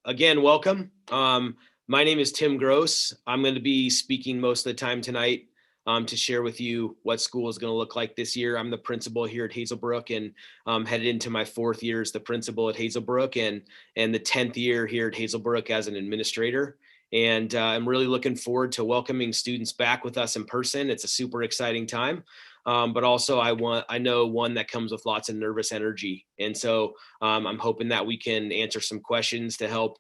again, welcome. My name is Tim Gross. I'm going to be speaking most of the time tonight to share with you what school is going to look like this year. I'm the principal here at Hazelbrook and headed into my 4th year as the principal at Hazelbrook and the 10th year here at Hazelbrook as an administrator. And I'm really looking forward to welcoming students back with us in person. It's a super exciting time. But also I know one that comes with lots of nervous energy. And so I'm hoping that we can answer some questions to help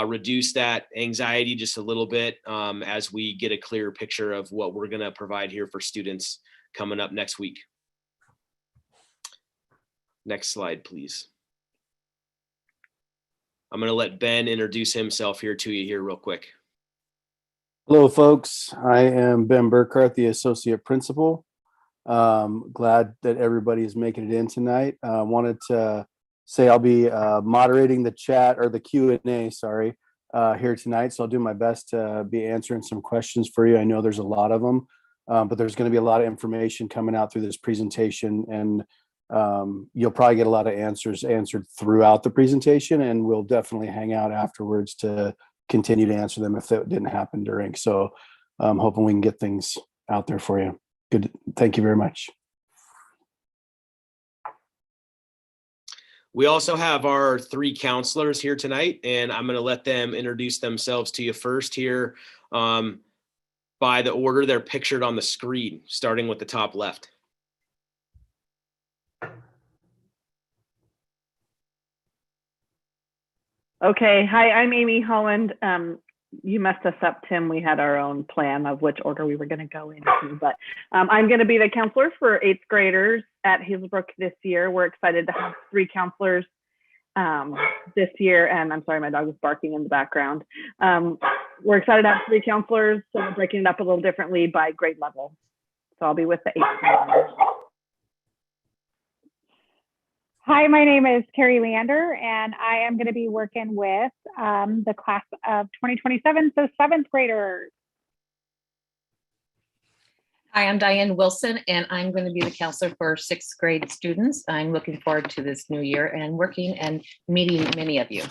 reduce that anxiety just a little bit as we get a clearer picture of what we're going to provide here for students coming up next week. Next slide, please. I'm going to let Ben introduce himself here to you here real quick. Hello, folks. I am Ben Burkhart, the associate principal. Glad that everybody is making it in tonight. Wanted to say I'll be moderating the chat or the Q&A, here tonight. So I'll do my best to be answering some questions for you. I know there's a lot of them, but there's going to be a lot of information coming out through this presentation, and you'll probably get a lot of answers answered throughout the presentation, and we'll definitely hang out afterwards to continue to answer them if that didn't happen during. So I'm hoping we can get things out there for you. Good. Thank you very much. We also have our 3 counselors here tonight, and I'm going to let them introduce themselves to you first here by the order they're pictured on the screen, starting with the top left. Okay. Hi, I'm Amy Holland. You messed us up, Tim. We had our own plan of which order we were going to go into, but I'm going to be the counselor for 8th graders at Hazelbrook this year. We're excited to have 3 counselors this year, and I'm sorry, my dog is barking in the background. We're excited to have 3 counselors, so we're breaking it up a little differently by grade level. So I'll be with the 8th graders. Hi, my name is Carrie Leander, and I am going to be working with the class of 2027, so 7th graders. Hi, I'm Diane Wilson, and I'm going to be the counselor for 6th grade students. I'm looking forward to this new year and working and meeting many of you.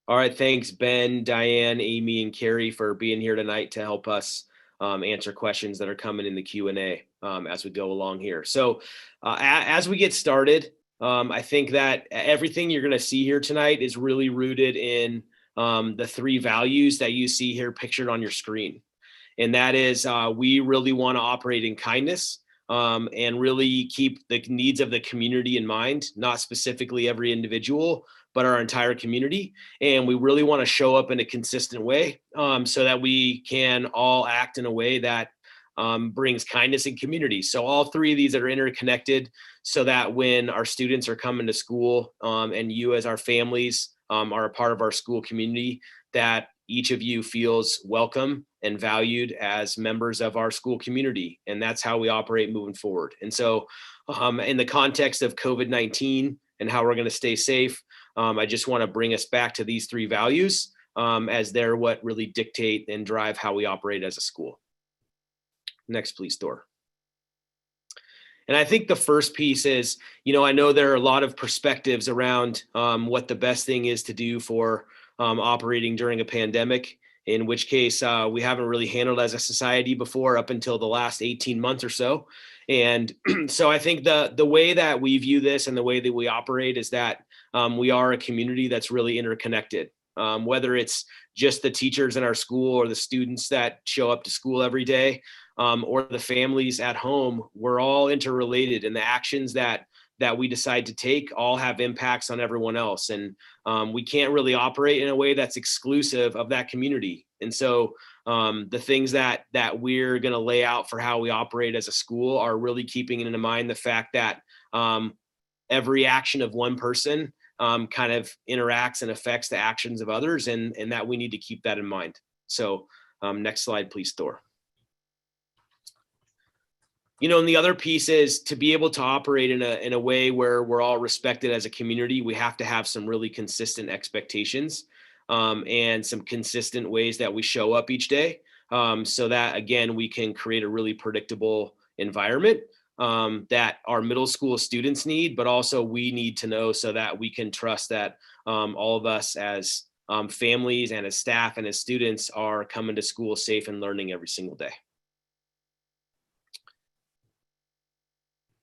All right, thanks, Ben, Diane, Amy, and Carrie for being here tonight to help us answer questions that are coming in the Q&A as we go along here. So as we get started, I think that everything you're going to see here tonight is really rooted in the 3 values that you see here pictured on your screen. And that is we really want to operate in kindness and really keep the needs of the community in mind, not specifically every individual, but our entire community. And we really want to show up in a consistent way so that we can all act in a way that brings kindness and community. So all 3 of these are interconnected so that when our students are coming to school and you as our families are a part of our school community, that each of you feels welcome and valued as members of our school community. And that's how we operate moving forward. And so in the context of COVID-19 and how we're going to stay safe, I just want to bring us back to these 3 values as they're what really dictate and drive how we operate as a school. Next, please, Thor. And I think the first piece is, I know there are a lot of perspectives around what the best thing is to do for operating during a pandemic, in which case we haven't really handled as a society before up until the last 18 months or so. And so I think the way that we view this and the way that we operate is that we are a community that's really interconnected, whether it's just the teachers in our school or the students that show up to school every day or the families at home. We're all interrelated, and the actions that we decide to take all have impacts on everyone else. And we can't really operate in a way that's exclusive of that community. And so the things that we're going to lay out for how we operate as a school are really keeping in mind the fact that every action of one person kind of interacts and affects the actions of others, and that we need to keep that in mind. So next slide, please, Thor. And the other piece is to be able to operate in a way where we're all respected as a community. We have to have some really consistent expectations and some consistent ways that we show up each day so that, again, we can create a really predictable environment that our middle school students need, but also we need to know so that we can trust that all of us as families and as staff and as students are coming to school safe and learning every single day.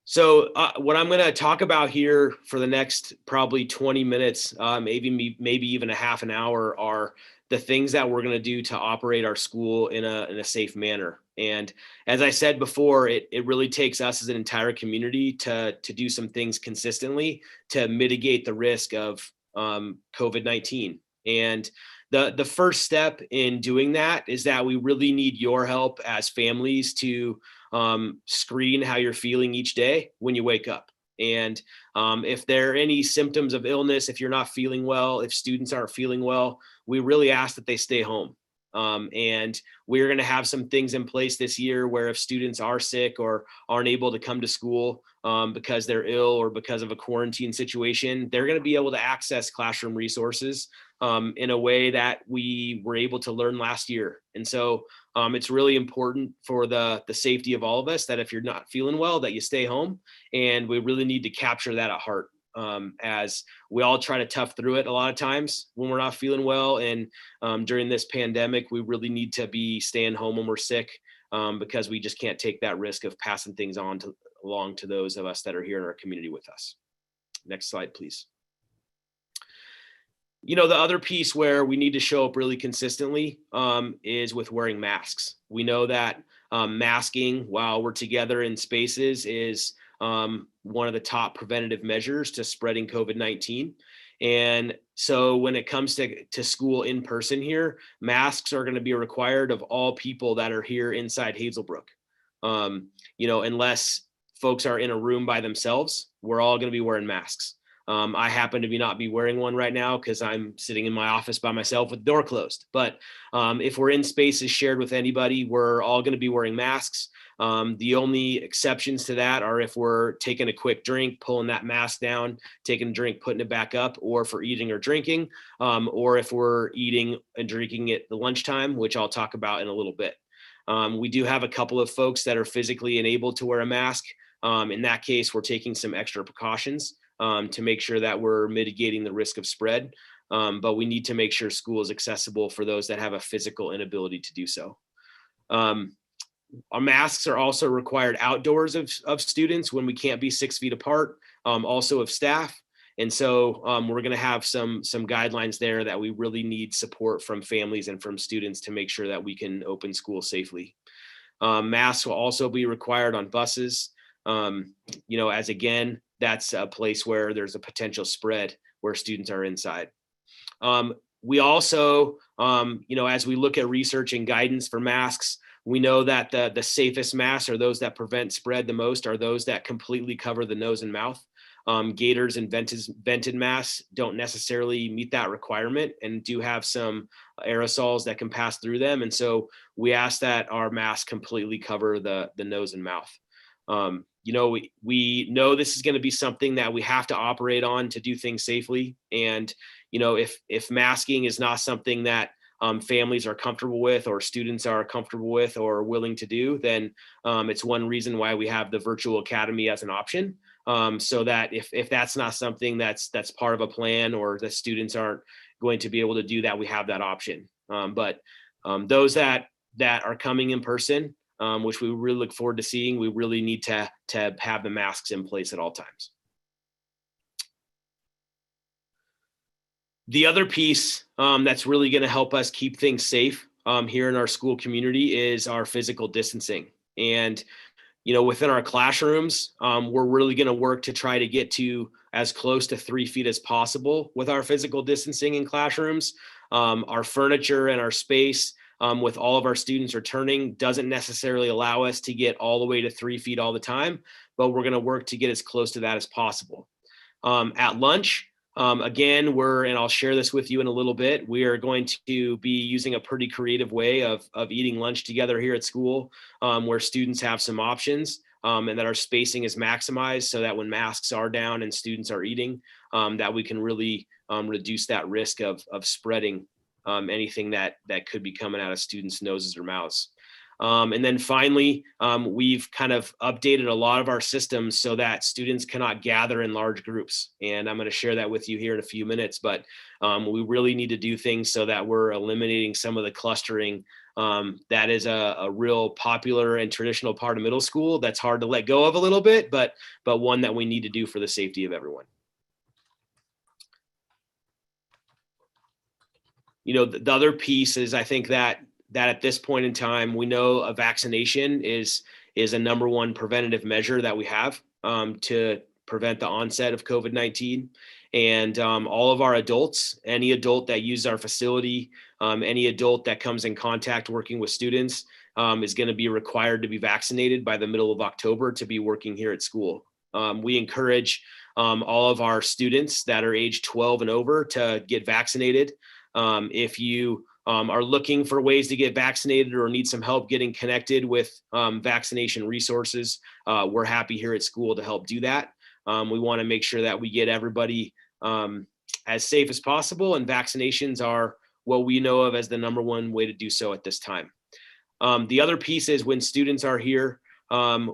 So what I'm going to talk about here for the next probably 20 minutes, maybe even a half an hour, are the things that we're going to do to operate our school in a safe manner. And as I said before, it really takes us as an entire community to do some things consistently to mitigate the risk of COVID-19. And the first step in doing that is that we really need your help as families to screen how you're feeling each day when you wake up. And if there are any symptoms of illness, if you're not feeling well, if students aren't feeling well, we really ask that they stay home. And we're going to have some things in place this year where if students are sick or aren't able to come to school because they're ill or because of a quarantine situation, they're going to be able to access classroom resources in a way that we were able to learn last year. And so it's really important for the safety of all of us that if you're not feeling well, that you stay home. And we really need to capture that at heart as we all try to tough through it a lot of times when we're not feeling well. And during this pandemic, we really need to be staying home when we're sick because we just can't take that risk of passing things on along to those of us that are here in our community with us. Next slide, please. You know, the other piece where we need to show up really consistently is with wearing masks. We know that masking while we're together in spaces is one of the top preventative measures to spreading COVID-19. And so when it comes to school in person here, masks are going to be required of all people that are here inside Hazelbrook. You know, unless folks are in a room by themselves, we're all going to be wearing masks. I happen to not be wearing one right now because I'm sitting in my office by myself with the door closed. But if we're in spaces shared with anybody, we're all going to be wearing masks. The only exceptions to that are if we're taking a quick drink, pulling that mask down, taking a drink, putting it back up, or for eating or drinking, or if we're eating and drinking at the lunchtime, which I'll talk about in a little bit. We do have a couple of folks that are physically enabled to wear a mask. In that case, we're taking some extra precautions to make sure that we're mitigating the risk of spread. But we need to make sure school is accessible for those that have a physical inability to do so. Our masks are also required outdoors of students when we can't be 6 feet apart, also of staff. And so we're going to have some guidelines there that we really need support from families and from students to make sure that we can open school safely. Masks will also be required on buses. You know, as again, that's a place where there's a potential spread where students are inside. We also, you know, as we look at research and guidance for masks, we know that the safest masks or those that prevent spread the most are those that completely cover the nose and mouth. Gaiters and vented masks don't necessarily meet that requirement and do have some aerosols that can pass through them. And so we ask that our masks completely cover the nose and mouth. You know, we know this is going to be something that we have to operate on to do things safely. And, you know, if masking is not something that families are comfortable with or students are comfortable with or willing to do, then it's one reason why we have the virtual academy as an option. So that if that's not something that's part of a plan or the students aren't going to be able to do that, we have that option. But those that are coming in person, which we really look forward to seeing, we really need to have the masks in place at all times. The other piece that's really going to help us keep things safe here in our school community is our physical distancing. And, you know, within our classrooms, we're really going to work to try to get to as close to 3 feet as possible with our physical distancing in classrooms. Our furniture and our space with all of our students returning doesn't necessarily allow us to get all the way to 3 feet all the time, but we're going to work to get as close to that as possible. At lunch, again, and I'll share this with you in a little bit, we are going to be using a pretty creative way of eating lunch together here at school, where students have some options and that our spacing is maximized so that when masks are down and students are eating, that we can really reduce that risk of spreading anything that could be coming out of students' noses or mouths. And then finally, we've kind of updated a lot of our systems so that students cannot gather in large groups. And I'm going to share that with you here in a few minutes, but we really need to do things so that we're eliminating some of the clustering. That is a real popular and traditional part of middle school that's hard to let go of a little bit, but one that we need to do for the safety of everyone. You know, the other piece is, I think that at this point in time, we know a vaccination is a #1 preventative measure that we have to prevent the onset of COVID-19. And all of our adults, any adult that uses our facility, any adult that comes in contact working with students is going to be required to be vaccinated by the middle of October to be working here at school. We encourage all of our students that are age 12 and over to get vaccinated. If you are looking for ways to get vaccinated or need some help getting connected with vaccination resources, we're happy here at school to help do that. We want to make sure that we get everybody as safe as possible, and vaccinations are what we know of as the #1 way to do so at this time. The other piece is when students are here,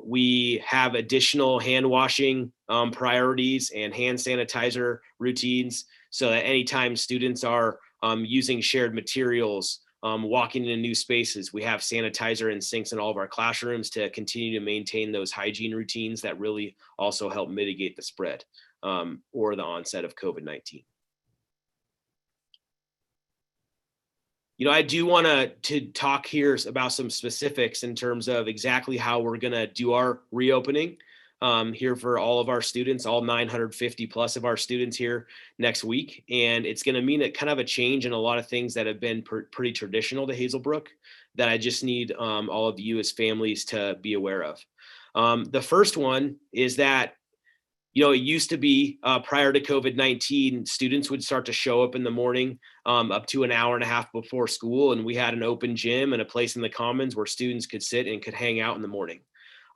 we have additional hand washing priorities and hand sanitizer routines, so that anytime students are using shared materials, walking into new spaces, we have sanitizer and sinks in all of our classrooms to continue to maintain those hygiene routines that really also help mitigate the spread or the onset of COVID-19. You know, I do want to talk here about some specifics in terms of exactly how we're going to do our reopening here for all of our students, all 950 plus of our students here next week. And it's going to mean kind of a change in a lot of things that have been pretty traditional to Hazelbrook that I just need all of you as families to be aware of. The first one is that, you know, it used to be prior to COVID-19, students would start to show up in the morning up to an hour and a half before school. And we had an open gym and a place in the commons where students could sit and could hang out in the morning.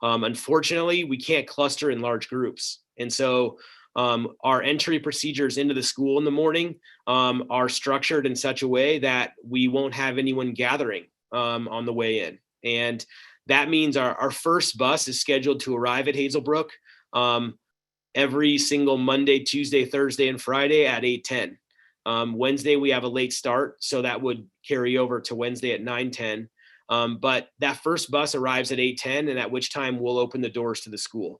Unfortunately, we can't cluster in large groups. And so our entry procedures into the school in the morning are structured in such a way that we won't have anyone gathering on the way in. And that means our first bus is scheduled to arrive at Hazelbrook every single Monday, Tuesday, Thursday, and Friday at 8:10. Wednesday, we have a late start, so that would carry over to Wednesday at 9:10. But that first bus arrives at 8:10, and at which time we'll open the doors to the school.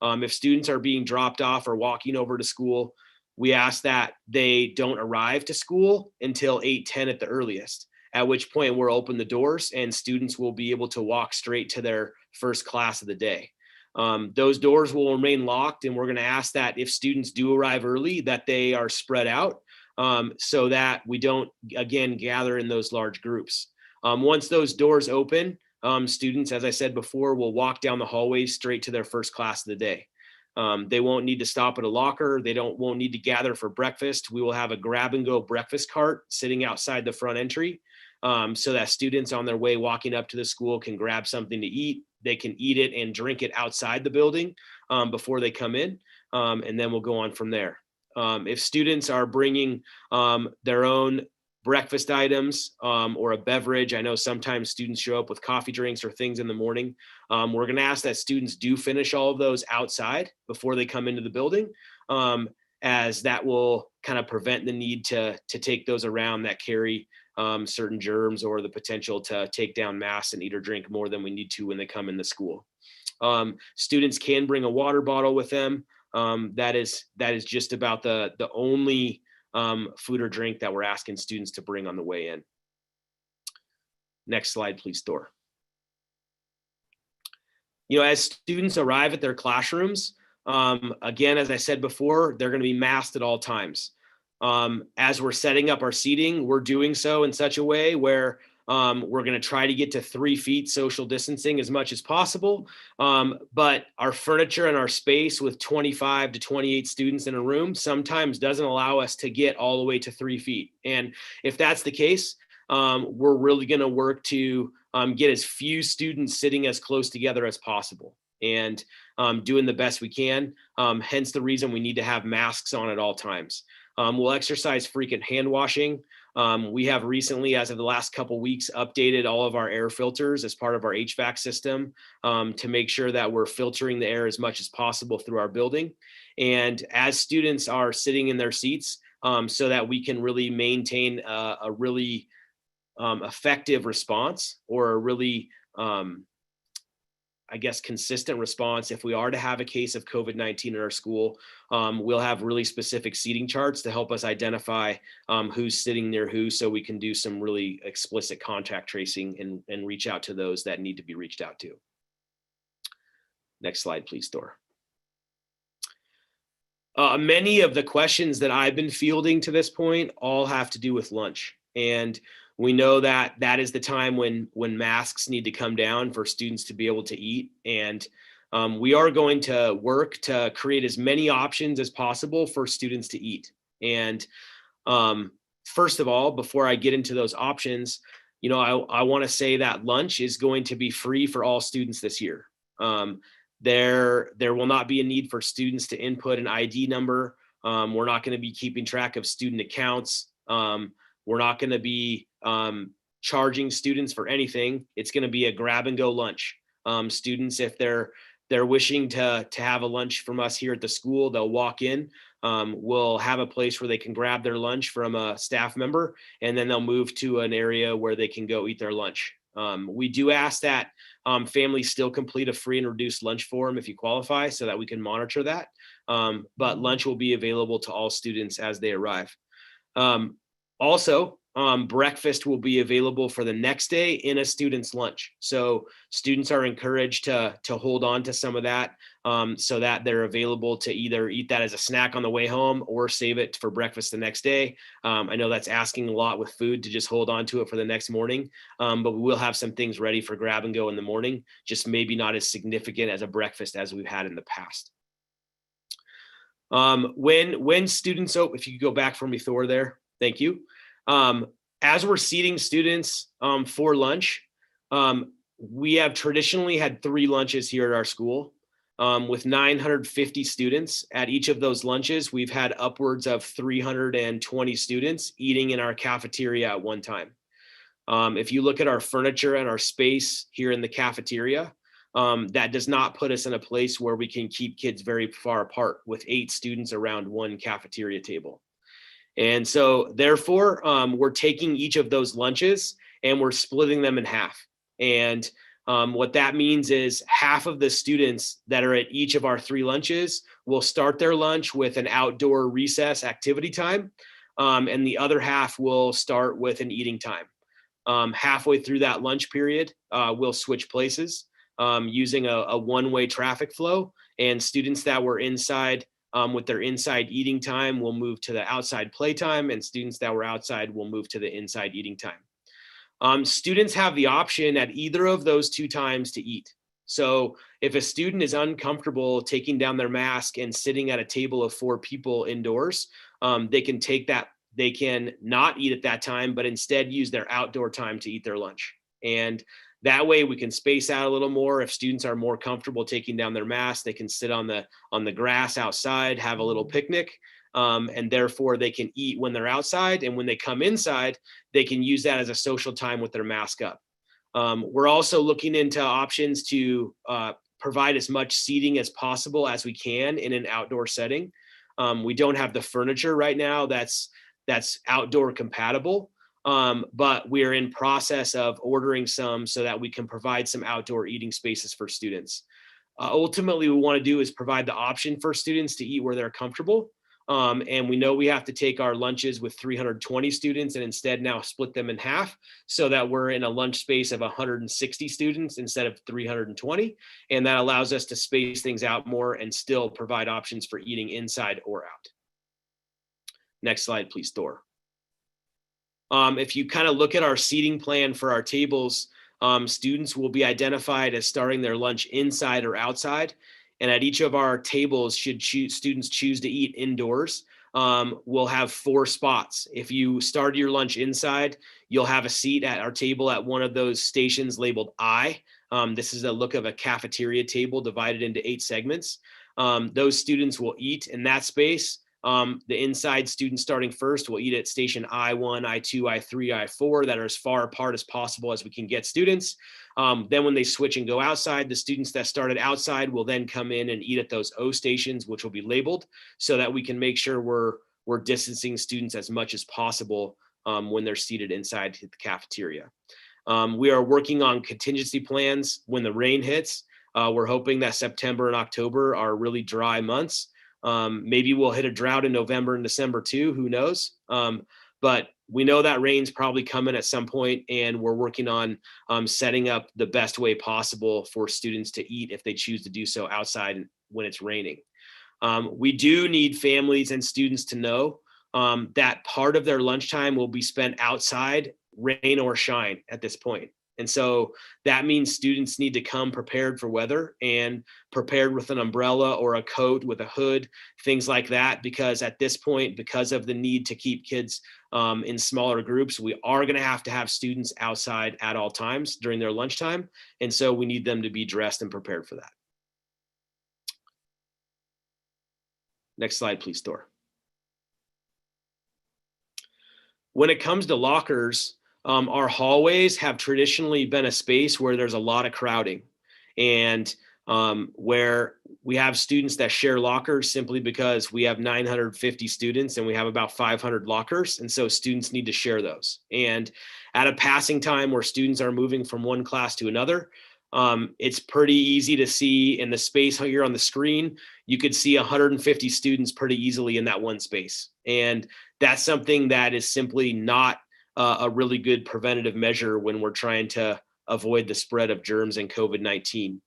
If students are being dropped off or walking over to school, we ask that they don't arrive to school until 8:10 at the earliest, at which point we'll open the doors and students will be able to walk straight to their first class of the day. Those doors will remain locked, and we're going to ask that if students do arrive early, that they are spread out so that we don't, again, gather in those large groups. Once those doors open, students, as I said before, will walk down the hallways straight to their first class of the day. They won't need to stop at a locker. They won't need to gather for breakfast. We will have a grab and go breakfast cart sitting outside the front entry so that students on their way walking up to the school can grab something to eat. They can eat it and drink it outside the building before they come in, and then we'll go on from there. If students are bringing their own breakfast items or a beverage, I know sometimes students show up with coffee drinks or things in the morning. We're going to ask that students do finish all of those outside before they come into the building, as that will kind of prevent the need to take those around that carry certain germs or the potential to take down masks and eat or drink more than we need to when they come into school. Students can bring a water bottle with them. That is just about the only food or drink that we're asking students to bring on the way in. Next slide, please, Thor. You know, as students arrive at their classrooms, again, as I said before, they're going to be masked at all times. As we're setting up our seating, we're doing so in such a way where we're going to try to get to 3 feet social distancing as much as possible. But our furniture and our space with 25 to 28 students in a room sometimes doesn't allow us to get all the way to 3 feet. And if that's the case, we're really going to work to get as few students sitting as close together as possible and doing the best we can. Hence the reason we need to have masks on at all times. We'll exercise frequent hand washing. We have recently, as of the last couple weeks, updated all of our air filters as part of our HVAC system to make sure that we're filtering the air as much as possible through our building. And as students are sitting in their seats, so that we can really maintain a really effective response, or a really, I guess, consistent response. If we are to have a case of COVID-19 in our school, we'll have really specific seating charts to help us identify who's sitting near who, so we can do some really explicit contact tracing and reach out to those that need to be reached out to. Next slide, please, Thor. Many of the questions that I've been fielding to this point all have to do with lunch. And we know that that is the time when masks need to come down for students to be able to eat. And we are going to work to create as many options as possible for students to eat. And first of all, before I get into those options, you know, I want to say that lunch is going to be free for all students this year. There will not be a need for students to input an ID number. We're not going to be keeping track of student accounts. We're not going to be charging students for anything. It's going to be a grab and go lunch. Students, if they're wishing to have a lunch from us here at the school, they'll walk in. We'll have a place where they can grab their lunch from a staff member, and then they'll move to an area where they can go eat their lunch. We do ask that families still complete a free and reduced lunch form if you qualify, so that we can monitor that. But lunch will be available to all students as they arrive. Also, breakfast will be available for the next day in a student's lunch. So students are encouraged to hold on to some of that so that they're available to either eat that as a snack on the way home or save it for breakfast the next day. I know that's asking a lot with food to just hold on to it for the next morning, but we will have some things ready for grab and go in the morning, just maybe not as significant as a breakfast as we've had in the past. When students, oh, if you could go back for me, Thor, there. Thank you. As we're seating students for lunch, we have traditionally had 3 lunches here at our school with 950 students. At each of those lunches, we've had upwards of 320 students eating in our cafeteria at one time. If you look at our furniture and our space here in the cafeteria, that does not put us in a place where we can keep kids very far apart with 8 students around one cafeteria table. And so therefore, we're taking each of those lunches and we're splitting them in half. And what that means is half of the students that are at each of our 3 lunches will start their lunch with an outdoor recess activity time. And the other half will start with an eating time. Halfway through that lunch period, we'll switch places using a one-way traffic flow. And students that were inside with their inside eating time will move to the outside playtime, and students that were outside will move to the inside eating time. Students have the option at either of those 2 times to eat. So if a student is uncomfortable taking down their mask and sitting at a table of 4 people indoors, they can take that, they can not eat at that time, but instead use their outdoor time to eat their lunch. And that way we can space out a little more. If students are more comfortable taking down their mask, they can sit on the grass outside, have a little picnic, and therefore they can eat when they're outside. And when they come inside, they can use that as a social time with their mask up. We're also looking into options to provide as much seating as possible as we can in an outdoor setting. We don't have the furniture right now that's outdoor compatible. But we're in process of ordering some so that we can provide some outdoor eating spaces for students. Ultimately, what we want to do is provide the option for students to eat where they're comfortable. And we know we have to take our lunches with 320 students and instead now split them in half so that we're in a lunch space of 160 students instead of 320. And that allows us to space things out more and still provide options for eating inside or out. Next slide, please, Thor. If you kind of look at our seating plan for our tables, students will be identified as starting their lunch inside or outside. And at each of our tables, should students choose to eat indoors, we'll have 4 spots. If you start your lunch inside, you'll have a seat at our table at one of those stations labeled I. This is a look of a cafeteria table divided into 8 segments. Those students will eat in that space. The inside students starting first will eat at station I1, I2, I3, I4 that are as far apart as possible as we can get students. Then when they switch and go outside, the students that started outside will then come in and eat at those O stations, which will be labeled so that we can make sure we're distancing students as much as possible when they're seated inside the cafeteria. We are working on contingency plans when the rain hits. We're hoping that September and October are really dry months. Maybe we'll hit a drought in November and December too, who knows? But we know that rain's probably coming at some point, and we're working on setting up the best way possible for students to eat if they choose to do so outside when it's raining. We do need families and students to know that part of their lunchtime will be spent outside, rain or shine at this point. And so that means students need to come prepared for weather and prepared with an umbrella or a coat with a hood, things like that, because at this point, because of the need to keep kids in smaller groups, we are going to have students outside at all times during their lunchtime. And so we need them to be dressed and prepared for that. Next slide, please, Thor. When it comes to lockers, our hallways have traditionally been a space where there's a lot of crowding, and where we have students that share lockers simply because we have 950 students and we have about 500 lockers. And so students need to share those. And at a passing time where students are moving from one class to another, it's pretty easy to see in the space here on the screen. You could see 150 students pretty easily in that one space. And that's something that is simply not a really good preventative measure when we're trying to avoid the spread of germs and COVID-19.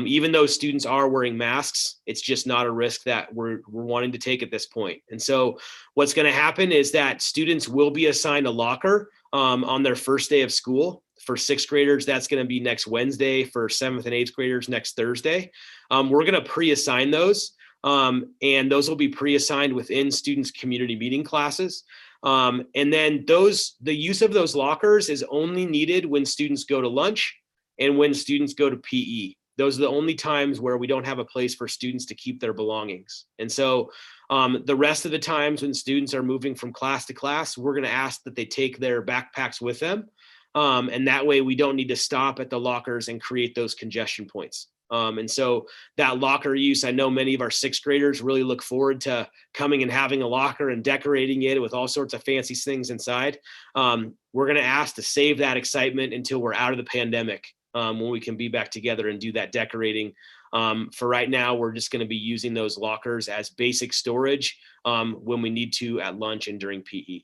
Even though students are wearing masks, it's just not a risk that we're wanting to take at this point. And so what's going to happen is that students will be assigned a locker on their first day of school. For sixth graders, that's going to be next Wednesday. For seventh and eighth graders, next Thursday. We're going to pre-assign those, and those will be pre-assigned within students' community meeting classes. And then the use of those lockers is only needed when students go to lunch and when students go to PE. Those are the only times where we don't have a place for students to keep their belongings. And so the rest of the times when students are moving from class to class, we're going to ask that they take their backpacks with them. And that way we don't need to stop at the lockers and create those congestion points. And so that locker use, I know many of our sixth graders really look forward to coming and having a locker and decorating it with all sorts of fancy things inside. We're going to ask to save that excitement until we're out of the pandemic, when we can be back together and do that decorating. For right now, we're just going to be using those lockers as basic storage when we need to at lunch and during PE.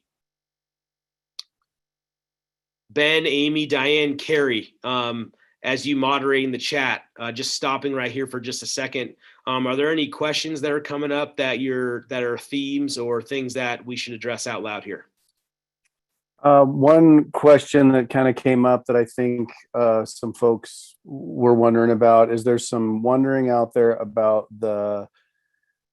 Ben, Amy, Diane, Carrie, as you moderating the chat, just stopping right here for just a second. Are there any questions that are coming up that are themes or things that we should address out loud here? One question that kind of came up that I think some folks were wondering about is there's some wondering out there about the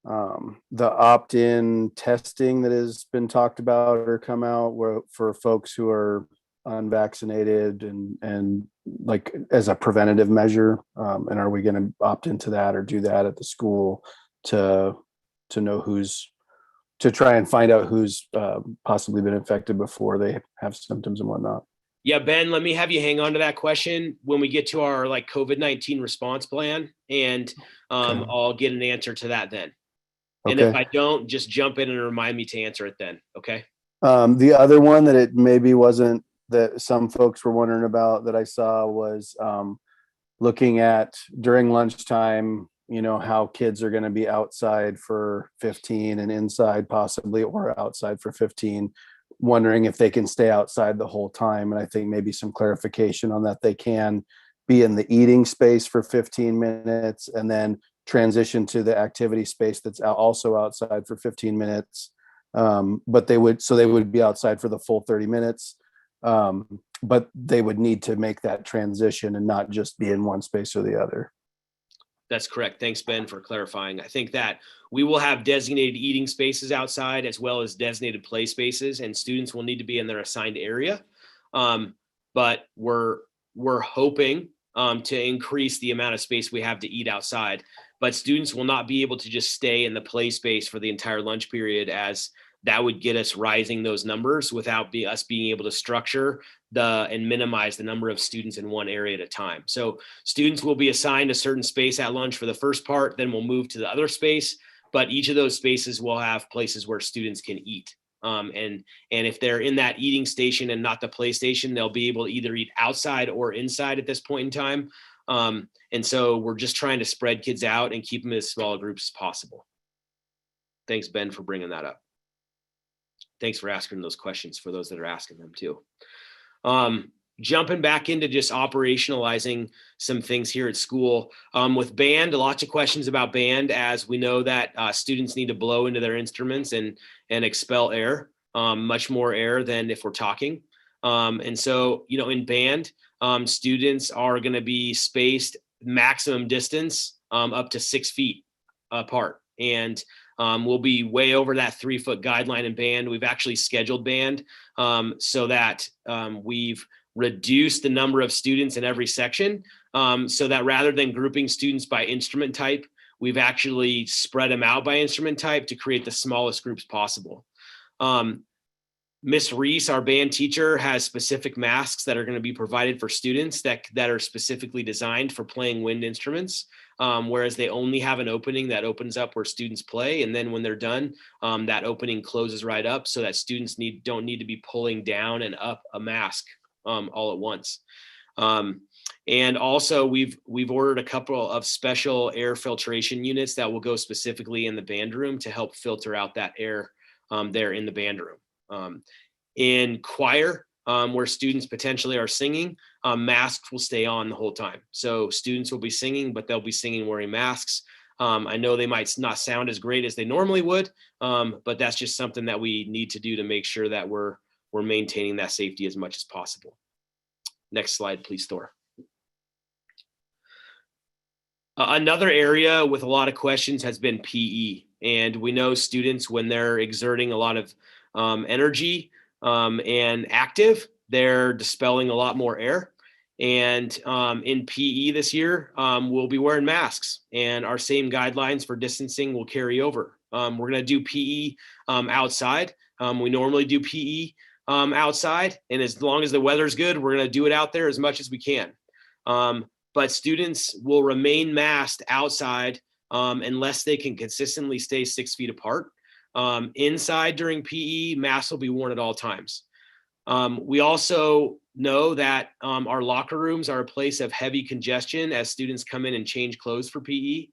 opt-in testing that has been talked about or come out for folks who are unvaccinated and like as a preventative measure, and are we going to opt into that or do that at the school to know to try and find out who's possibly been infected before they have symptoms and whatnot? Yeah, Ben, let me have you hang on to that question when we get to our COVID-19 response plan, and Okay. I'll get an answer to that then. And Okay. if I don't, just jump in and remind me to answer it then. Okay. The other one that it maybe wasn't that some folks were wondering about that I saw was looking at during lunchtime, how kids are going to be outside for 15 and inside possibly, or outside for 15, wondering if they can stay outside the whole time. And I think maybe some clarification on that. They can be in the eating space for 15 minutes and then transition to the activity space that's also outside for 15 minutes. But they would be outside for the full 30 minutes. But they would need to make that transition and not just be in one space or the other. That's correct. Thanks, Ben, for clarifying. I think that we will have designated eating spaces outside as well as designated play spaces, and students will need to be in their assigned area. But we're hoping to increase the amount of space we have to eat outside. but students will not be able to just stay in the play space for the entire lunch period, as that would get us rising those numbers without us being able to structure and minimize the number of students in one area at a time. So students will be assigned a certain space at lunch for the first part, then we'll move to the other space, but each of those spaces will have places where students can eat. And if they're in that eating station and not the play station, they'll be able to either eat outside or inside at this point in time. And so we're just trying to spread kids out and keep them as small groups as possible. Thanks, Ben, for bringing that up. Thanks for asking those questions for those that are asking them too. Jumping back into just operationalizing some things here at school. With band, lots of questions about band, as we know that students need to blow into their instruments and expel air, much more air than if we're talking. And so, in band, students are going to be spaced maximum distance up to 6 feet apart. And we'll be way over that 3-foot guideline in band. We've actually scheduled band so that we've reduced the number of students in every section, so that rather than grouping students by instrument type, we've actually spread them out by instrument type to create the smallest groups possible. Miss Reese, our band teacher, has specific masks that are going to be provided for students that are specifically designed for playing wind instruments, whereas they only have an opening that opens up where students play. And then when they're done, that opening closes right up so that students don't need to be pulling down and up a mask all at once. And also we've ordered a couple of special air filtration units that will go specifically in the band room to help filter out that air there in the band room. In choir, where students potentially are singing, masks will stay on the whole time. So students will be singing, but they'll be singing wearing masks. I know they might not sound as great as they normally would, but that's just something that we need to do to make sure that we're maintaining that safety as much as possible. Next slide, please, Thor. Another area with a lot of questions has been PE. And we know students, when they're exerting a lot of energy and active, they're dispelling a lot more air. And in PE this year, we'll be wearing masks, and our same guidelines for distancing will carry over. We're going to do PE outside. We normally do PE outside, and as long as the weather's good, we're going to do it out there as much as we can. But students will remain masked outside unless they can consistently stay 6 feet apart. Inside during PE, masks will be worn at all times. We also know that our locker rooms are a place of heavy congestion as students come in and change clothes for PE.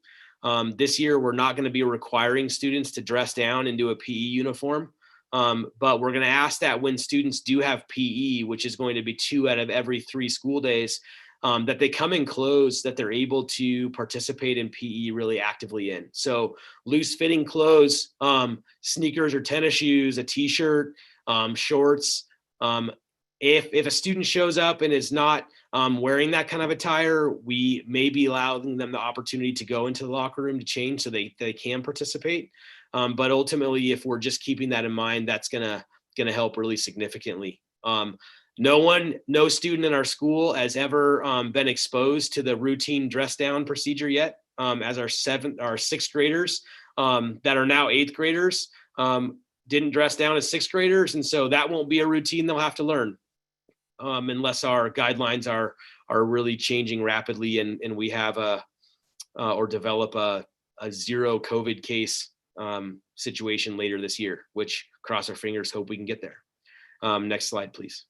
This year, we're not going to be requiring students to dress down into a PE uniform, but we're going to ask that when students do have PE, which is going to be 2 out of every 3 school days, that they come in clothes that they're able to participate in PE really actively in. So loose fitting clothes, sneakers or tennis shoes, a t-shirt, shorts. If a student shows up and is not wearing that kind of attire, we may be allowing them the opportunity to go into the locker room to change so they can participate. But ultimately, if we're just keeping that in mind, that's gonna help really significantly. No student in our school has ever been exposed to the routine dress down procedure yet, as our 6th graders that are now 8th graders didn't dress down as 6th graders. And so that won't be a routine they'll have to learn unless our guidelines are really changing rapidly and we have or develop a 0 COVID case situation later this year, which, cross our fingers, hope we can get there. Next slide, please.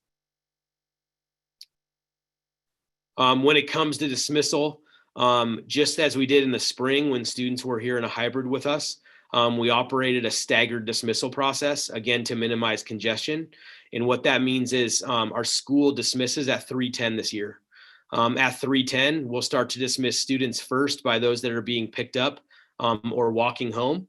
When it comes to dismissal, just as we did in the spring when students were here in a hybrid with us, we operated a staggered dismissal process, again, to minimize congestion. And what that means is our school dismisses at 3:10 this year. At 3:10, we'll start to dismiss students first by those that are being picked up or walking home.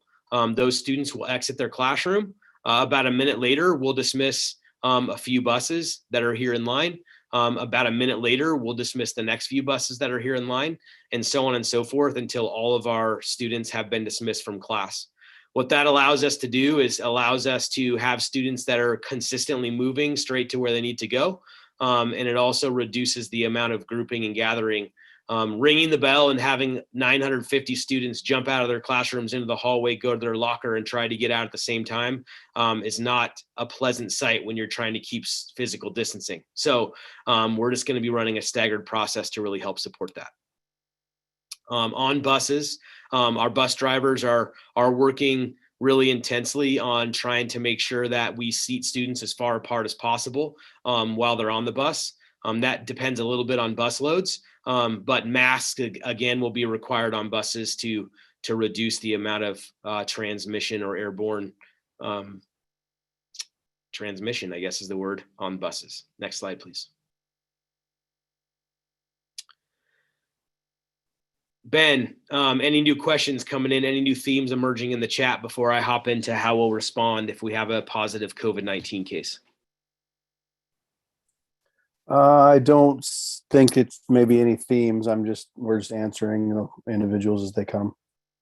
Those students will exit their classroom. About a minute later, we'll dismiss a few buses that are here in line. About a minute later, we'll dismiss the next few buses that are here in line, and so on and so forth until all of our students have been dismissed from class. What that allows us to do is allows us to have students that are consistently moving straight to where they need to go. And it also reduces the amount of grouping and gathering ringing the bell and having 950 students jump out of their classrooms into the hallway, go to their locker, and try to get out at the same time is not a pleasant sight when you're trying to keep physical distancing. So we're just going to be running a staggered process to really help support that. On buses, our bus drivers are working really intensely on trying to make sure that we seat students as far apart as possible while they're on the bus. That depends a little bit on bus loads, but masks again will be required on buses to reduce the amount of transmission or airborne transmission, I guess is the word, on buses. Next slide, please. Ben, any new questions coming in, any new themes emerging in the chat before I hop into how we'll respond if we have a positive COVID-19 case? I don't think it's maybe any themes. We're just answering, individuals as they come.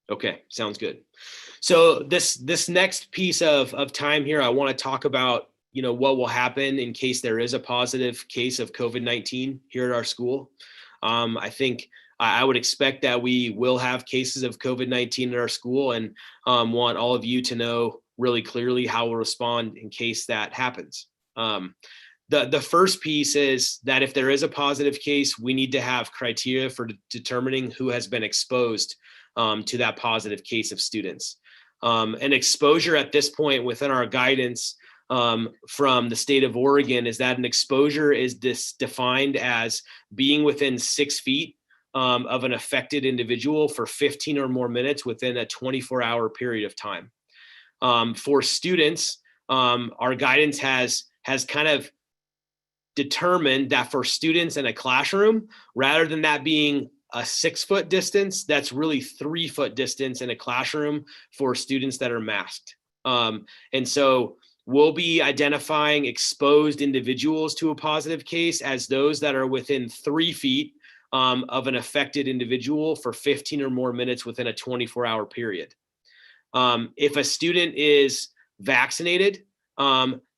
Okay, sounds good. So this next piece of time here, I want to talk about, what will happen in case there is a positive case of COVID-19 here at our school. I think I would expect that we will have cases of COVID-19 at our school, and want all of you to know really clearly how we'll respond in case that happens. The first piece is that if there is a positive case, we need to have criteria for determining who has been exposed to that positive case of students. An exposure at this point within our guidance from the state of Oregon is that an exposure is defined as being within 6 feet of an affected individual for 15 or more minutes within a 24-hour period of time. For students, our guidance has kind of determined that for students in a classroom, rather than that being a 6-foot distance, that's really 3-foot distance in a classroom for students that are masked. And so we'll be identifying exposed individuals to a positive case as those that are within 3 feet of an affected individual for 15 or more minutes within a 24-hour period. If a student is vaccinated,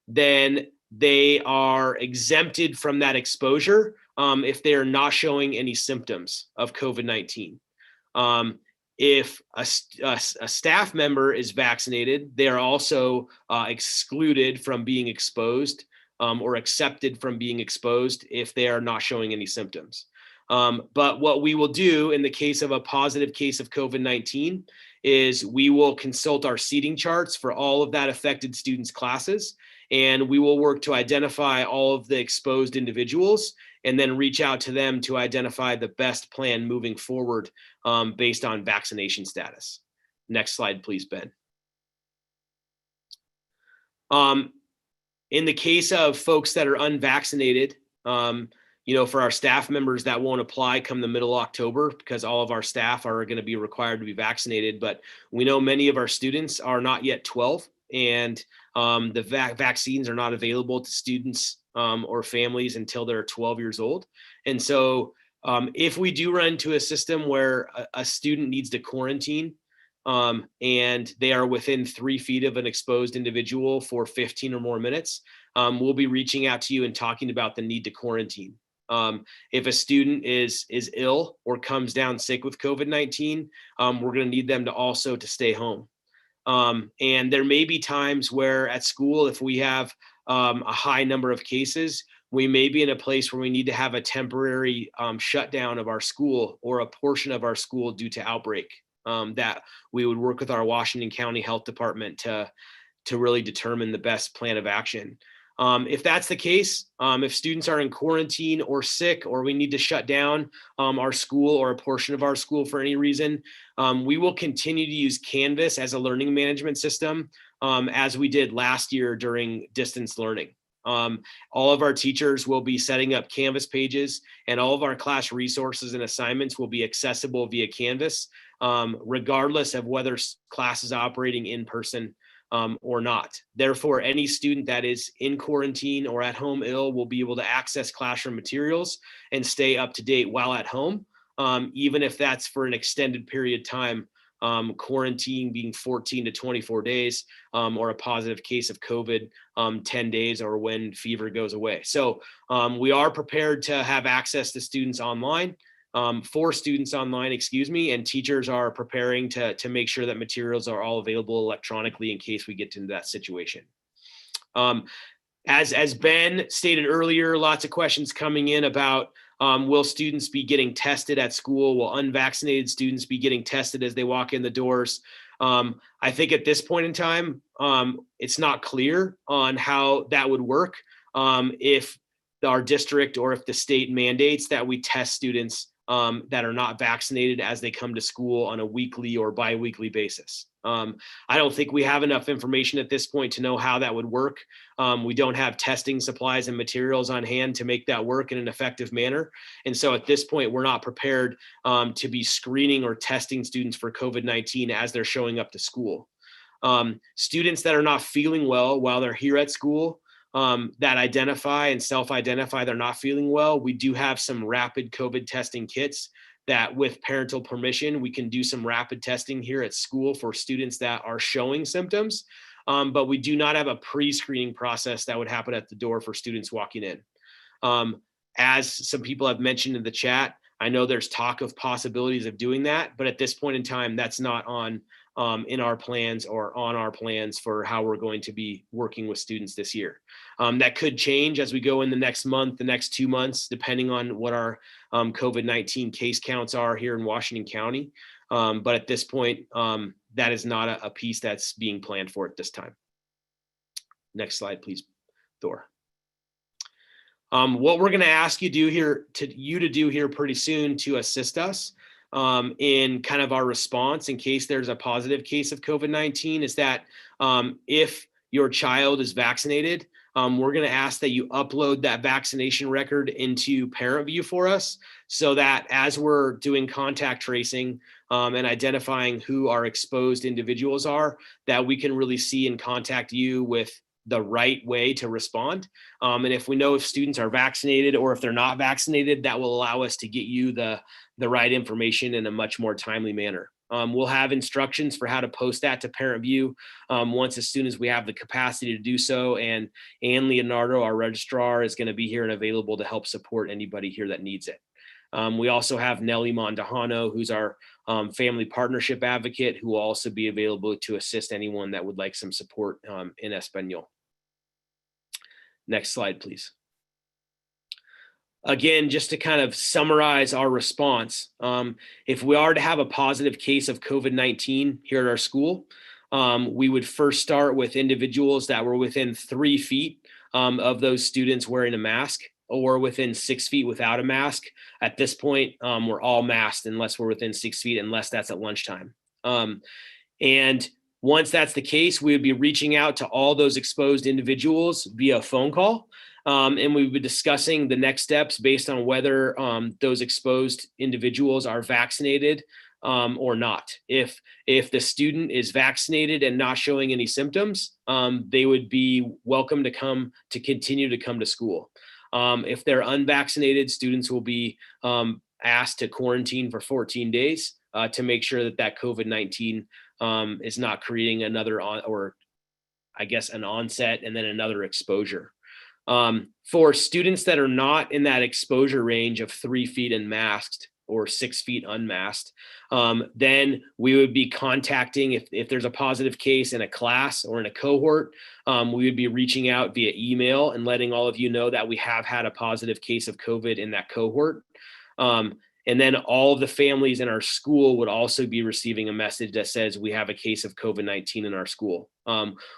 then they are exempted from that exposure if they are not showing any symptoms of COVID-19. If a staff member is vaccinated, they are also excluded from being exposed or accepted from being exposed if they are not showing any symptoms. But what we will do in the case of a positive case of COVID-19 is we will consult our seating charts for all of that affected students' classes, and we will work to identify all of the exposed individuals and then reach out to them to identify the best plan moving forward based on vaccination status. Next slide, please, Ben. In the case of folks that are unvaccinated, for our staff members that won't apply come the middle of October because all of our staff are going to be required to be vaccinated. But we know many of our students are not yet 12, and the vaccines are not available to students or families until they're 12 years old. And so if we do run into a system where a student needs to quarantine and they are within 3 feet of an exposed individual for 15 or more minutes, we'll be reaching out to you and talking about the need to quarantine. If a student is ill or comes down sick with COVID-19, we're going to need them to stay home. And there may be times where at school, if we have a high number of cases, we may be in a place where we need to have a temporary shutdown of our school or a portion of our school due to outbreak, that we would work with our Washington County Health Department to really determine the best plan of action. If that's the case, if students are in quarantine or sick, or we need to shut down our school or a portion of our school for any reason, we will continue to use Canvas as a learning management system as we did last year during distance learning. All of our teachers will be setting up Canvas pages, and all of our class resources and assignments will be accessible via Canvas, regardless of whether class is operating in person or not. Therefore, any student that is in quarantine or at home ill will be able to access classroom materials and stay up to date while at home, even if that's for an extended period of time, quarantine being 14 to 24 days, or a positive case of COVID, 10 days, or when fever goes away. So we are prepared to have access to students online. for students online, and teachers are preparing to make sure that materials are all available electronically in case we get into that situation. As Ben stated earlier, lots of questions coming in about will students be getting tested at school? Will unvaccinated students be getting tested as they walk in the doors? I think at this point in time, it's not clear on how that would work if our district or if the state mandates that we test students that are not vaccinated as they come to school on a weekly or bi-weekly basis. I don't think we have enough information at this point to know how that would work. We don't have testing supplies and materials on hand to make that work in an effective manner. And so at this point, we're not prepared to be screening or testing students for COVID-19 as they're showing up to school. Students that are not feeling well while they're here at school, that identify and self-identify they're not feeling well, we do have some rapid COVID testing kits that with parental permission, we can do some rapid testing here at school for students that are showing symptoms. But we do not have a pre-screening process that would happen at the door for students walking in. As some people have mentioned in the chat, I know there's talk of possibilities of doing that, but at this point in time, that's not on in our plans or on our plans for how we're going to be working with students this year. That could change as we go in the next month, the next 2 months, depending on what our COVID-19 case counts are here in Washington County. But at this point, that is not a piece that's being planned for at this time. Next slide, please, Thor. What we're going to ask you to do here pretty soon to assist us in kind of our response in case there's a positive case of COVID-19 is that if your child is vaccinated, we're going to ask that you upload that vaccination record into Parent View for us so that as we're doing contact tracing and identifying who our exposed individuals are, that we can really see and contact you with the right way to respond. And if we know if students are vaccinated or if they're not vaccinated, that will allow us to get you the right information in a much more timely manner. We'll have instructions for how to post that to Parent View once as soon as we have the capacity to do so. And Ann Leonardo, our registrar, is going to be here and available to help support anybody here that needs it. We also have Nellie Mondahano, who's our family partnership advocate, who will also be available to assist anyone that would like some support in Espanol. Next slide, please. Again, just to kind of summarize our response, if we are to have a positive case of COVID-19 here at our school, we would first start with individuals that were within 3 feet of those students wearing a mask, or within 6 feet without a mask. At this point, we're all masked unless we're within 6 feet, unless that's at lunchtime. And once that's the case, we would be reaching out to all those exposed individuals via phone call. And we would be discussing the next steps based on whether those exposed individuals are vaccinated or not. If the student is vaccinated and not showing any symptoms, they would be welcome to continue to come to school. If they're unvaccinated, students will be asked to quarantine for 14 days to make sure that COVID-19 is not creating another an onset and then another exposure. For students that are not in that exposure range of 3 feet and masked or 6 feet unmasked, then we would be contacting, if there's a positive case in a class or in a cohort, we would be reaching out via email and letting all of you know that we have had a positive case of COVID in that cohort. And then all of the families in our school would also be receiving a message that says we have a case of COVID-19 in our school.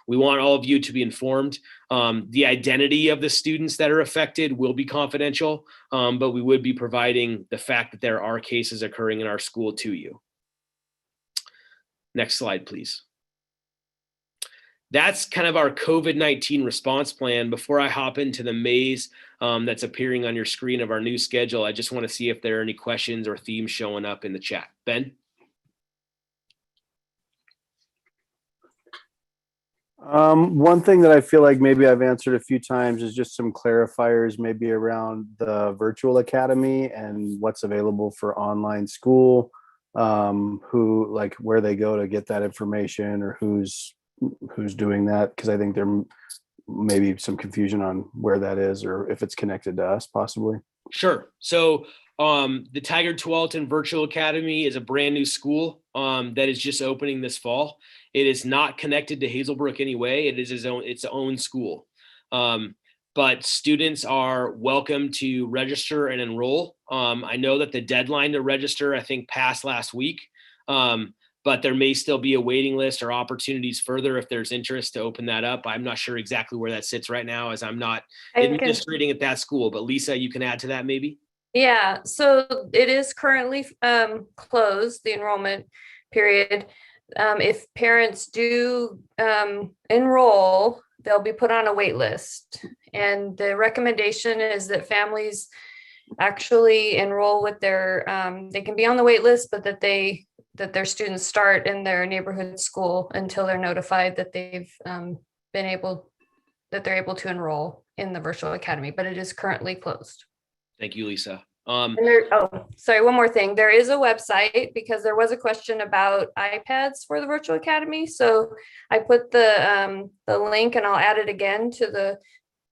We want all of you to be informed. The identity of the students that are affected will be confidential, but we would be providing the fact that there are cases occurring in our school to you. Next slide, please. That's kind of our COVID-19 response plan. Before I hop into the maze that's appearing on your screen of our new schedule, I just want to see if there are any questions or themes showing up in the chat. Ben? One thing that I feel like maybe I've answered a few times is just some clarifiers maybe around the virtual academy and what's available for online school, where they go to get that information or who's doing that, because I think there may be some confusion on where that is or if it's connected to us possibly. Sure. So the Tigard-Tualatin Virtual Academy is a brand new school that is just opening this fall. It is not connected to Hazelbrook anyway. It is its own school. But students are welcome to register and enroll. I know that the deadline to register, I think, passed last week. But there may still be a waiting list or opportunities further if there's interest to open that up. I'm not sure exactly where that sits right now, as I'm not administrating at that school. But Lisa, you can add to that maybe? Yeah, so it is currently closed, the enrollment period. If parents do enroll, they'll be put on a wait list. And the recommendation is that families actually enroll with their, they can be on the wait list, but that their students start in their neighborhood school until they're notified that they're able to enroll in the virtual academy, but it is currently closed. Thank you, Lisa. Sorry, one more thing. There is a website, because there was a question about iPads for the virtual academy. So I put the link, and I'll add it again to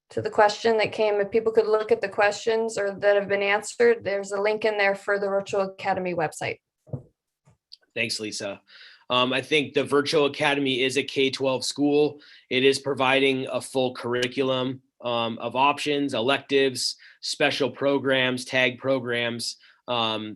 the question that came. If people could look at the questions or that have been answered, there's a link in there for the virtual academy website. Thanks, Lisa. I think the Virtual Academy is a K-12 school. It is providing a full curriculum of options, electives, special programs, tag programs,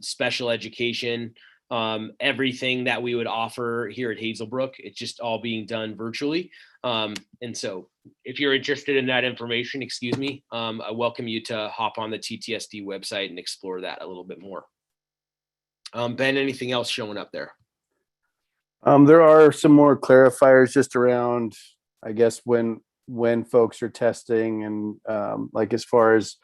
special education, everything that we would offer here at Hazelbrook. It's just all being done virtually. And so if you're interested in that information, I welcome you to hop on the TTSD website and explore that a little bit more. Ben, anything else showing up there? There are some more clarifiers just around, I guess, when folks are testing, and like as far as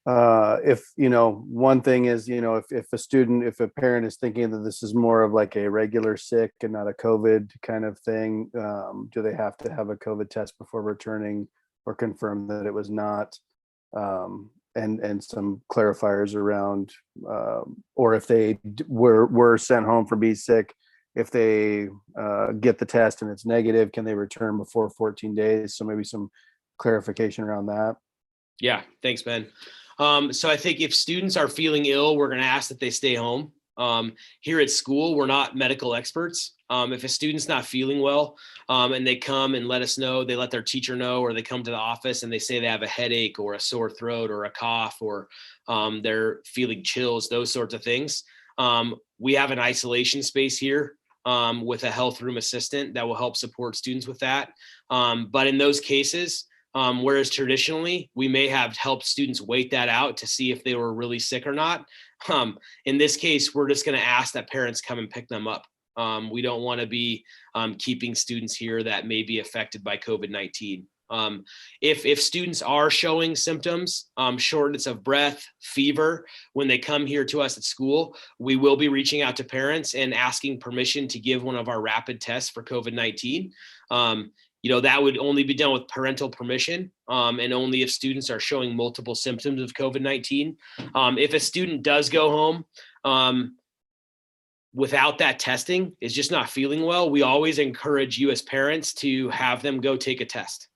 if, one thing is, if a parent is thinking that this is more of like a regular sick and not a COVID kind of thing, do they have to have a COVID test before returning or confirm that it was not? And some clarifiers around, or if they were sent home for being sick, if they get the test and it's negative, can they return before 14 days? So maybe some clarification around that. Yeah, thanks, Ben. So I think if students are feeling ill, we're going to ask that they stay home. Here at school, we're not medical experts. If a student's not feeling well, and they come and let us know, they let their teacher know, or they come to the office and they say they have a headache or a sore throat or a cough, or they're feeling chills, those sorts of things. We have an isolation space here with a health room assistant that will help support students with that. But in those cases, whereas traditionally we may have helped students wait that out to see if they were really sick or not. In this case, we're just going to ask that parents come and pick them up. We don't want to be keeping students here that may be affected by COVID-19. If students are showing symptoms, shortness of breath, fever, when they come here to us at school, we will be reaching out to parents and asking permission to give one of our rapid tests for COVID-19. That would only be done with parental permission, and only if students are showing multiple symptoms of COVID-19. If a student does go home without that testing, is just not feeling well, we always encourage you as parents to have them go take a test.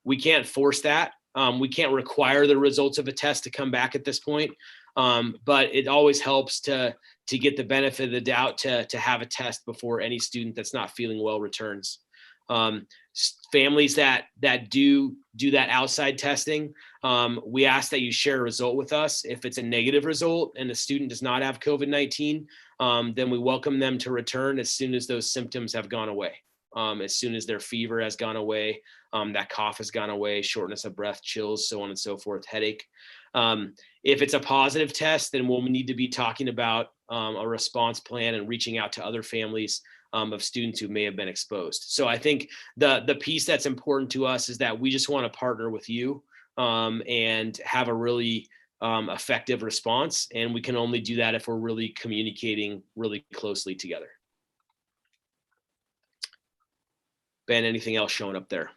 We can't force that. We can't require the results of a test to come back at this point. But it always helps to get the benefit of the doubt to have a test before any student that's not feeling well returns. Families that do that outside testing, we ask that you share a result with us. If it's a negative result and the student does not have COVID-19, then we welcome them to return as soon as those symptoms have gone away. As soon as their fever has gone away, that cough has gone away, shortness of breath, chills, so on and so forth, headache. If it's a positive test, then we'll need to be talking about a response plan and reaching out to other families of students who may have been exposed. So I think the piece that's important to us is that we just want to partner with you and have a really effective response. And we can only do that if we're really communicating really closely together. Ben, anything else showing up there?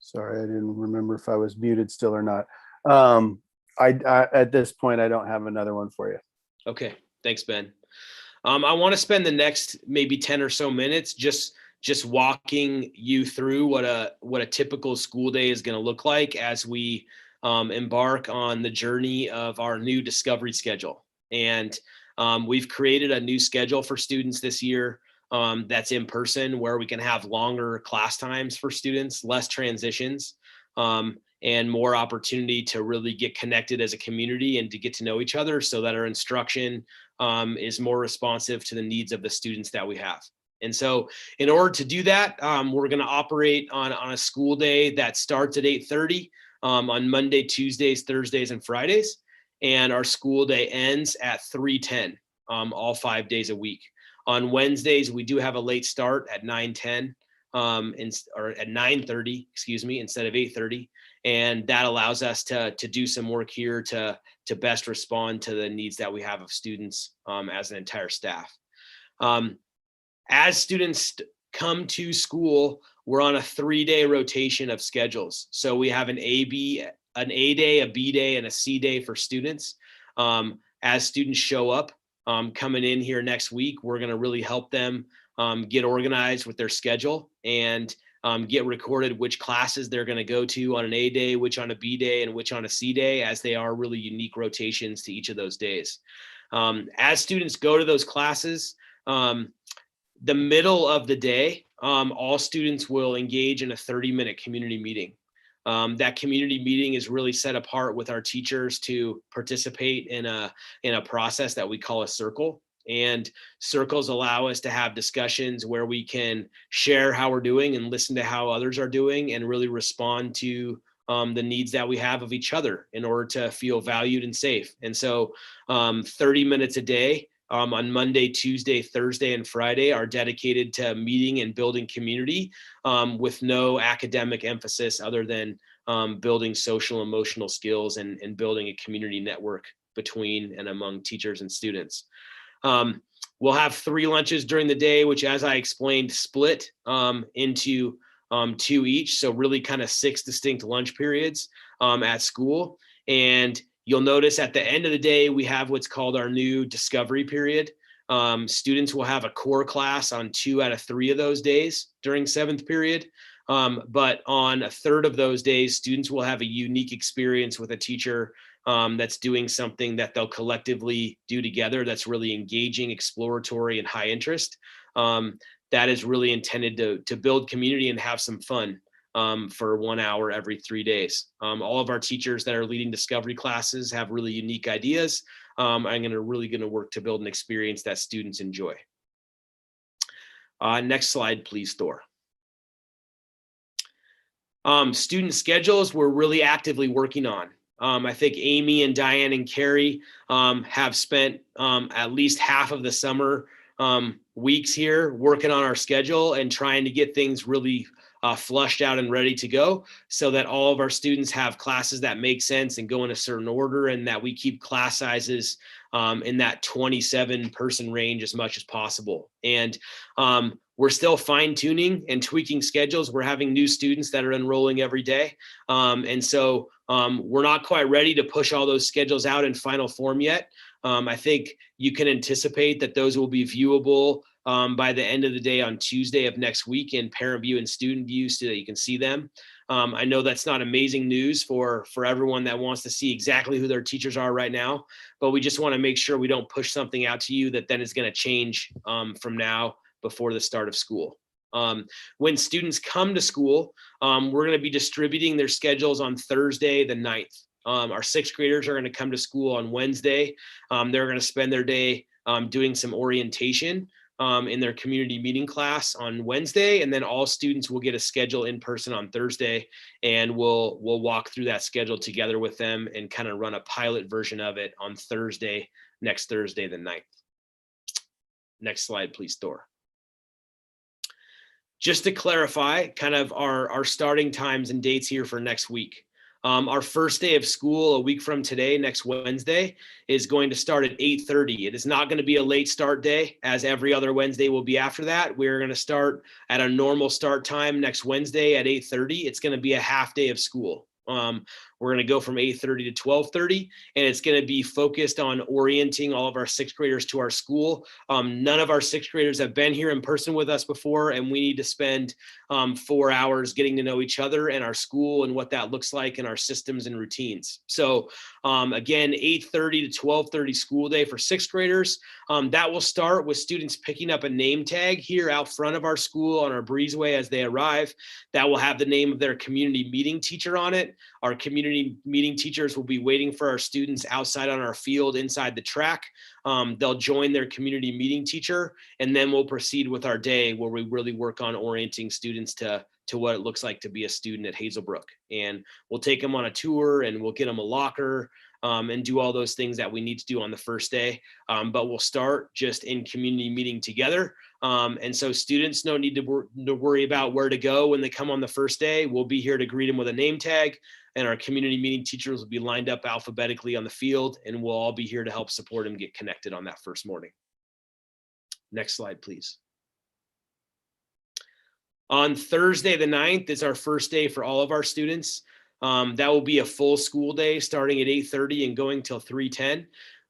Sorry, I didn't remember if I was muted still or not. I at this point, I don't have another one for you. Okay, thanks, Ben. I want to spend the next maybe 10 or so minutes just just walking you through what a typical school day is going to look like as we embark on the journey of our new discovery schedule. And we've created a new schedule for students this year that's in person, where we can have longer class times for students, less transitions, and more opportunity to really get connected as a community and to get to know each other, so that our instruction is more responsive to the needs of the students that we have. And so in order to do that, we're going to operate on a school day that starts at 8:30 on Monday, Tuesdays, Thursdays, and Fridays. And our school day ends at 3:10 all 5 days a week. On Wednesdays, we do have a late start at 9:10 or at 9:30, excuse me, instead of 8:30. And that allows us to do some work here to best respond to the needs that we have of students as an entire staff. As students come to school, we're on a 3-day rotation of schedules. So we have an A day, a B day, and a C day for students. As students show up coming in here next week, we're going to really help them get organized with their schedule and get recorded which classes they're going to go to on an A day, which on a B day, and which on a C day, as they are really unique rotations to each of those days. As students go to those classes, the middle of the day, all students will engage in a 30-minute community meeting. That community meeting is really set apart with our teachers to participate in a process that we call a circle. And circles allow us to have discussions where we can share how we're doing and listen to how others are doing, and really respond to the needs that we have of each other in order to feel valued and safe. And so 30 minutes a day on Monday, Tuesday, Thursday, and Friday are dedicated to meeting and building community with no academic emphasis other than building social emotional skills and building a community network between and among teachers and students. We'll have 3 lunches during the day, which, as I explained, split into 2 each. So really kind of 6 distinct lunch periods at school. And you'll notice at the end of the day, we have what's called our new discovery period. Students will have a core class on 2 out of 3 of those days during 7th period. But on a third of those days, students will have a unique experience with a teacher that's doing something that they'll collectively do together that's really engaging, exploratory, and high interest. That is really intended to build community and have some fun for 1 hour every 3 days. All of our teachers that are leading discovery classes have really unique ideas. I'm really going to work to build an experience that students enjoy. Next slide, please, Thor. Student schedules we're really actively working on. I think Amy and Diane and Carrie have spent at least half of the summer weeks here working on our schedule and trying to get things really flushed out and ready to go, so that all of our students have classes that make sense and go in a certain order, and that we keep class sizes in that 27 person range as much as possible. And we're still fine tuning and tweaking schedules. We're having new students that are enrolling every day. And so we're not quite ready to push all those schedules out in final form yet. I think you can anticipate that those will be viewable by the end of the day on Tuesday of next week in parent view and student view, so that you can see them. I know that's not amazing news for everyone that wants to see exactly who their teachers are right now, but we just want to make sure we don't push something out to you that then is going to change from now before the start of school. When students come to school, we're going to be distributing their schedules on Thursday, the 9th. Our 6th graders are going to come to school on Wednesday. They're going to spend their day doing some orientation in their community meeting class on Wednesday, and then all students will get a schedule in person on Thursday, and we'll walk through that schedule together with them and kind of run a pilot version of it on Thursday, next Thursday, the 9th. Next slide, please, Thor. Just to clarify kind of our starting times and dates here for next week. Our first day of school a week from today, next Wednesday, is going to start at 8:30. It is not going to be a late start day, as every other Wednesday will be after that. We're going to start at a normal start time next Wednesday at 8:30. It's going to be a half day of school. We're going to go from 8:30 to 12:30, and it's going to be focused on orienting all of our sixth graders to our school. None of our sixth graders have been here in person with us before, and we need to spend 4 hours getting to know each other and our school and what that looks like and our systems and routines. So again, 8:30 to 12:30 school day for sixth graders. That will start with students picking up a name tag here out front of our school on our breezeway as they arrive. That will have the name of their community meeting teacher on it. Our community meeting teachers will be waiting for our students outside on our field inside the track. They'll join their community meeting teacher, and then we'll proceed with our day where we really work on orienting students to what it looks like to be a student at Hazelbrook. And we'll take them on a tour, and we'll get them a locker, and do all those things that we need to do on the first day. But we'll start just in community meeting together. And so students don't need to worry about where to go when they come on the first day. We'll be here to greet them with a name tag, and our community meeting teachers will be lined up alphabetically on the field, and we'll all be here to help support them get connected on that first morning. Next slide, please. On Thursday, the 9th is our first day for all of our students. That will be a full school day starting at 8:30 and going till 3:10.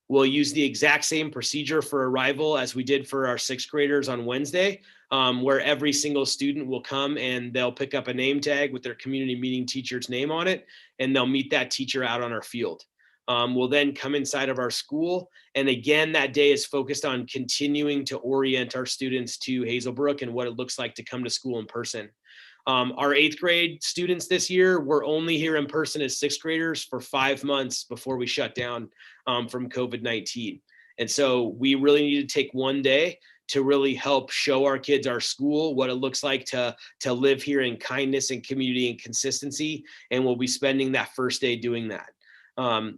We'll use the exact same procedure for arrival as we did for our sixth graders on Wednesday, where every single student will come and they'll pick up a name tag with their community meeting teacher's name on it, and they'll meet that teacher out on our field. We'll then come inside of our school. And again, that day is focused on continuing to orient our students to Hazelbrook and what it looks like to come to school in person. Our eighth grade students this year were only here in person as sixth graders for 5 months before we shut down from COVID-19. And so we really need to take one day to really help show our kids our school, what it looks like to live here in kindness and community and consistency. And we'll be spending that first day doing that.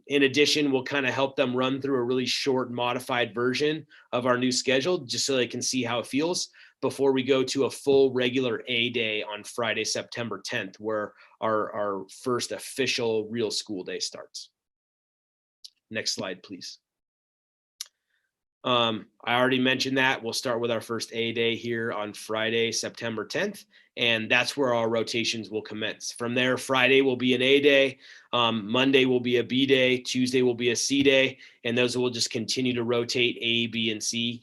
In addition, we'll kind of help them run through a really short modified version of our new schedule, just so they can see how it feels before we go to a full regular A day on Friday, September 10th, where our first official real school day starts. Next slide, please. I already mentioned that we'll start with our first A day here on Friday, September 10th, and that's where our rotations will commence. From there, Friday will be an A day, Monday will be a B day, Tuesday will be a C day, and those will just continue to rotate A, B, and C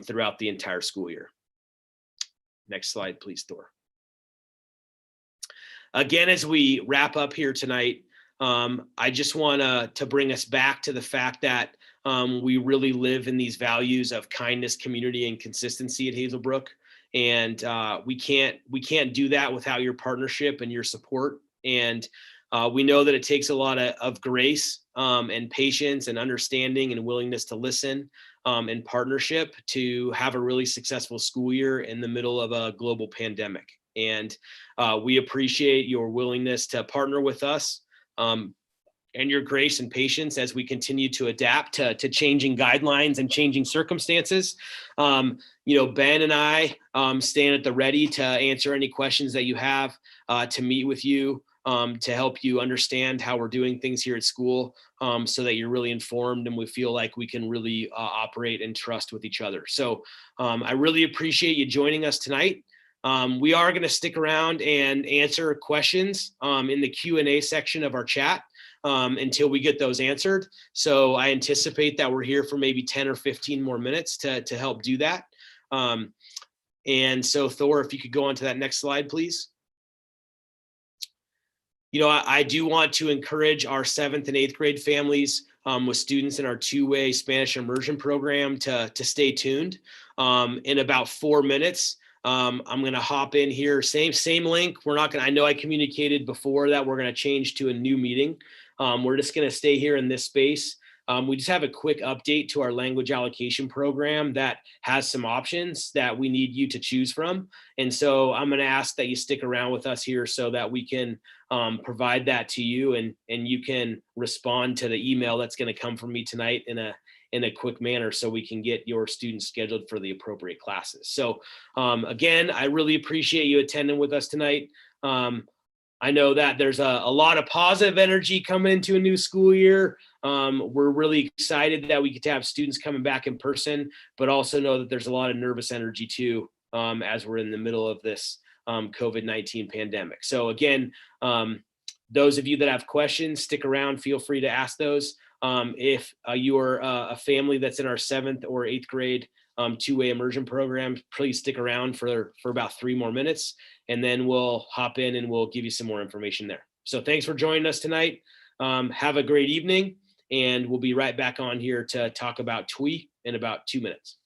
throughout the entire school year. Next slide, please, Thor. Again, as we wrap up here tonight, I just want to bring us back to the fact that we really live in these values of kindness, community, and consistency at Hazelbrook. And we can't do that without your partnership and your support. And we know that it takes a lot of grace and patience and understanding and willingness to listen and partnership to have a really successful school year in the middle of a global pandemic. And we appreciate your willingness to partner with us and your grace and patience as we continue to adapt to changing guidelines and changing circumstances. Ben and I stand at the ready to answer any questions that you have, to meet with you, to help you understand how we're doing things here at school, so that you're really informed and we feel like we can really operate and trust with each other. So I really appreciate you joining us tonight. We are going to stick around and answer questions in the Q&A section of our chat until we get those answered. So I anticipate that we're here for maybe 10 or 15 more minutes to help do that. And so Thor, if you could go on to that next slide, please. I do want to encourage our 7th and 8th grade families with students in our two-way Spanish immersion program to stay tuned. In about 4 minutes, I'm going to hop in here. Same link. We're not going to, I know I communicated before that we're going to change to a new meeting. We're just going to stay here in this space. We just have a quick update to our language allocation program that has some options that we need you to choose from. And so I'm going to ask that you stick around with us here so that we can provide that to you, and you can respond to the email that's going to come from me tonight in a quick manner so we can get your students scheduled for the appropriate classes. So again, I really appreciate you attending with us tonight. I know that there's a lot of positive energy coming into a new school year. We're really excited that we get to have students coming back in person, but also know that there's a lot of nervous energy too, as we're in the middle of this COVID-19 pandemic. So again, Those of you that have questions, stick around, feel free to ask those. If you are a family that's in our 7th or 8th grade two-way immersion program, please stick around for about 3 more minutes, and then we'll hop in and we'll give you some more information there. So thanks for joining us tonight. Have a great evening, and we'll be right back on here to talk about TWE in about 2 minutes.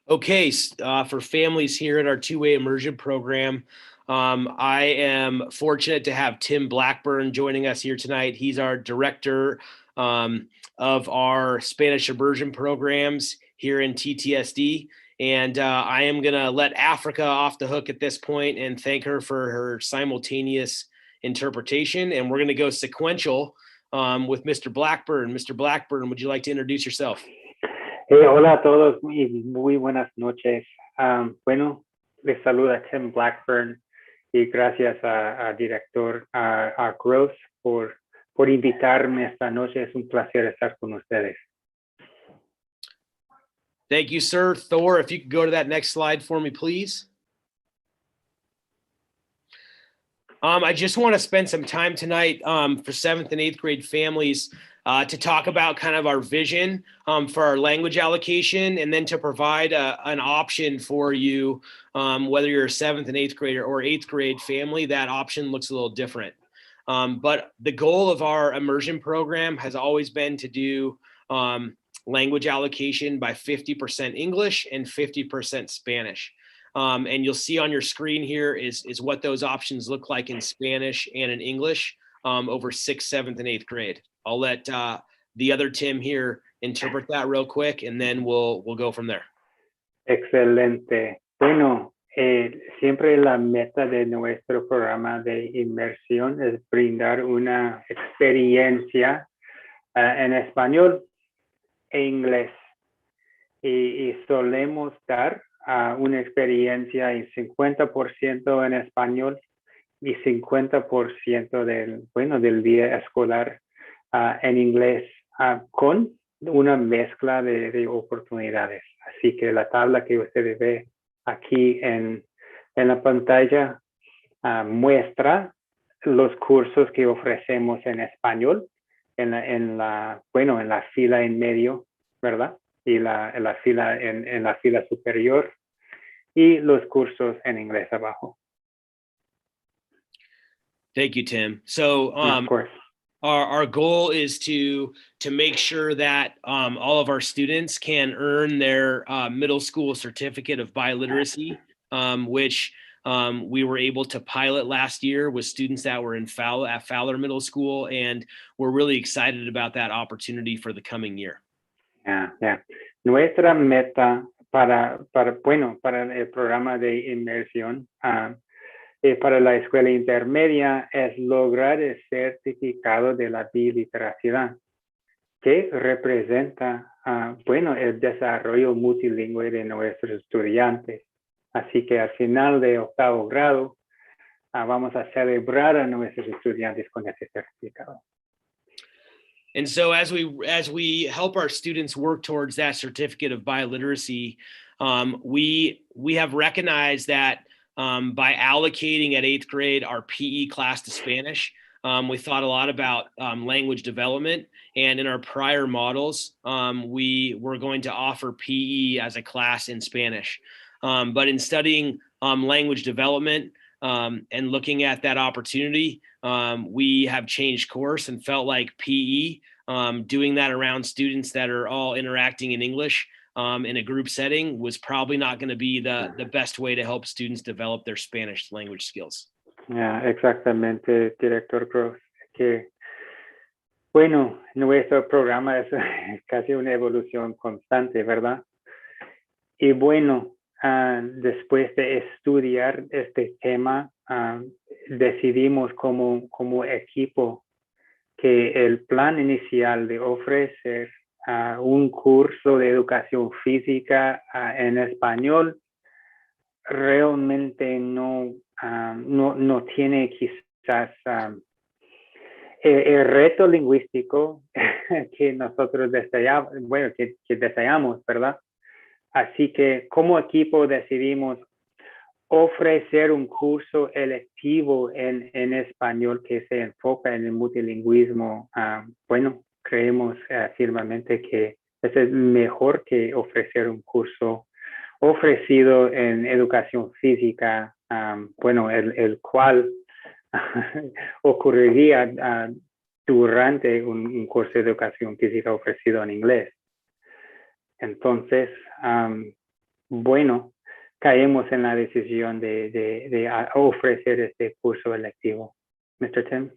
Okay, for families here at our two-way immersion program, I am fortunate to have Tim Blackburn joining us here tonight. He's our director of our Spanish immersion programs here in TTSD. And I am going to let Africa off the hook at this point and thank her for her simultaneous interpretation. And we're going to go sequential with Mr. Blackburn. Mr. Blackburn, would you like to introduce yourself? Hola a todos y muy buenas noches. Bueno, les saluda Tim Blackburn y gracias a director a Gross por invitarme esta noche. Es un placer estar con ustedes. Thank you, sir. Thor, if you could go to that next slide for me, please. I just want to spend some time tonight for 7th and 8th grade families to talk about kind of our vision for our language allocation, and then to provide an option for you, whether you're a 7th and 8th grader or 8th grade family. That option looks a little different. But the goal of our immersion program has always been to do language allocation by 50% English and 50% Spanish. And you'll see on your screen here is what those options look like in Spanish and in English over 6th, 7th, and 8th grade. I'll let the other Tim here interpret that real quick, and then we'll go from there. Excelente. Bueno, siempre la meta de nuestro programa de inmersión es brindar una experiencia en español e inglés. Y solemos dar una experiencia en 50% en español y 50% del día escolar en inglés, con una mezcla de oportunidades. Así que la tabla que ustedes ven aquí en la pantalla muestra los cursos que ofrecemos en español en la fila en medio, ¿verdad? Y la fila en la fila superior, y los cursos en inglés abajo. Thank you, Tim. So Of course. our goal is to make sure that all of our students can earn their middle school certificate of biliteracy, which we were able to pilot last year with students that were at Fowler Middle School, and we're really excited about that opportunity for the coming year. Yeah. Nuestra meta para el programa de inmersión para la escuela intermedia es lograr el certificado de la biliteracidad, que representa el desarrollo multilingüe de nuestros estudiantes. Así que al final de 8º grado vamos a celebrar a nuestros estudiantes con ese certificado. And so as we help our students work towards that certificate of biliteracy, we have recognized that by allocating at 8th grade our PE class to Spanish, we thought a lot about language development. And in our prior models, we were going to offer PE as a class in Spanish. But in studying language development and looking at that opportunity, we have changed course and felt like PE, doing that around students that are all interacting in English in a group setting, was probably not going to be the best way to help students develop their Spanish language skills. Yeah, exactamente, Director Gross. Que, bueno, nuestro programa es casi una evolución constante, ¿verdad? Y bueno, después de estudiar este tema, decidimos como equipo que el plan inicial de ofrecer un curso de educación física en español realmente no tiene quizás el reto lingüístico que nosotros deseamos, ¿verdad? Así que como equipo decidimos ofrecer un curso electivo en español que se enfoca en el multilingüismo. Creemos firmemente que es mejor que ofrecer un curso ofrecido en educación física, el cual ocurriría durante un curso de educación física ofrecido en inglés. Entonces, caemos en la decisión de ofrecer este curso electivo. Mr. Tim?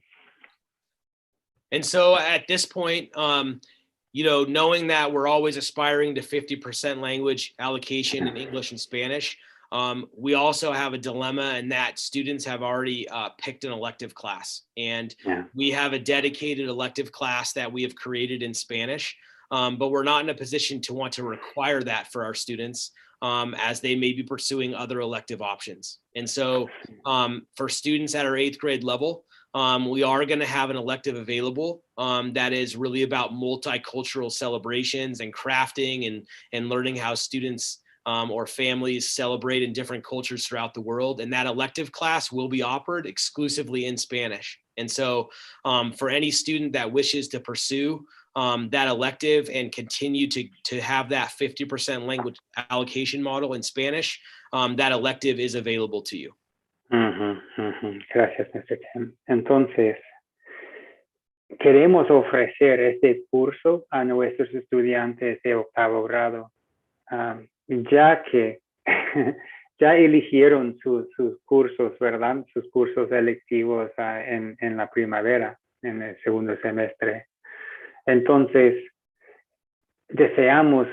And so at this point, knowing that we're always aspiring to 50% language allocation in English and Spanish, we also have a dilemma in that students have already picked an elective class. And we have a dedicated elective class that we have created in Spanish, but we're not in a position to want to require that for our students as they may be pursuing other elective options. And so for students at our 8th grade level, we are going to have an elective available that is really about multicultural celebrations and crafting and learning how students or families celebrate in different cultures throughout the world. And that elective class will be offered exclusively in Spanish. And so for any student that wishes to pursue that elective and continue to have that 50% language allocation model in Spanish, that elective is available to you. Gracias, Mr. Tim. Entonces, queremos ofrecer este curso a nuestros estudiantes de 8º grado, ya que ya eligieron sus cursos, ¿verdad? Sus cursos electivos en la primavera, en el 2º semestre. Entonces, deseamos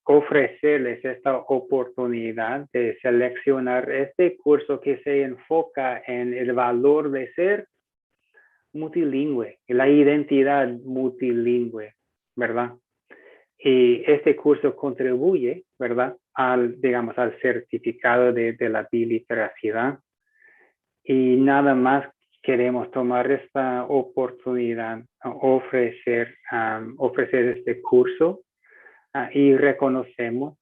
ofrecerles esta oportunidad de seleccionar este curso que se enfoca en el valor de ser multilingüe, la identidad multilingüe, ¿verdad? Y este curso contribuye, ¿verdad? Digamos, al certificado de la biliteracidad. Y nada más queremos tomar esta oportunidad, ofrecer este curso y reconocemos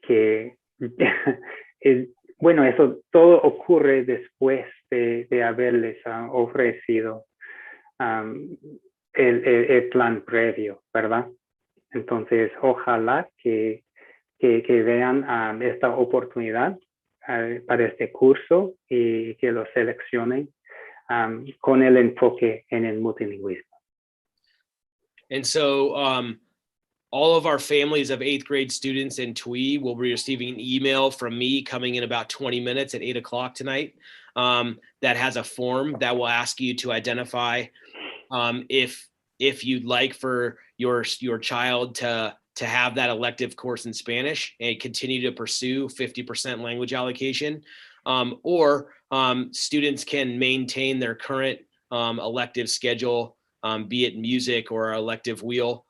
que, bueno, eso todo ocurre después de haberles ofrecido el plan previo, ¿verdad? Entonces, ojalá que vean esta oportunidad para este curso y que lo seleccionen con el enfoque en el multilingüismo. And so all of our families of 8th grade students in TWE will be receiving an email from me coming in about 20 minutes at 8 o'clock tonight that has a form that will ask you to identify if you'd like for your child to have that elective course in Spanish and continue to pursue 50% language allocation, or students can maintain their current elective schedule, be it music or elective wheel.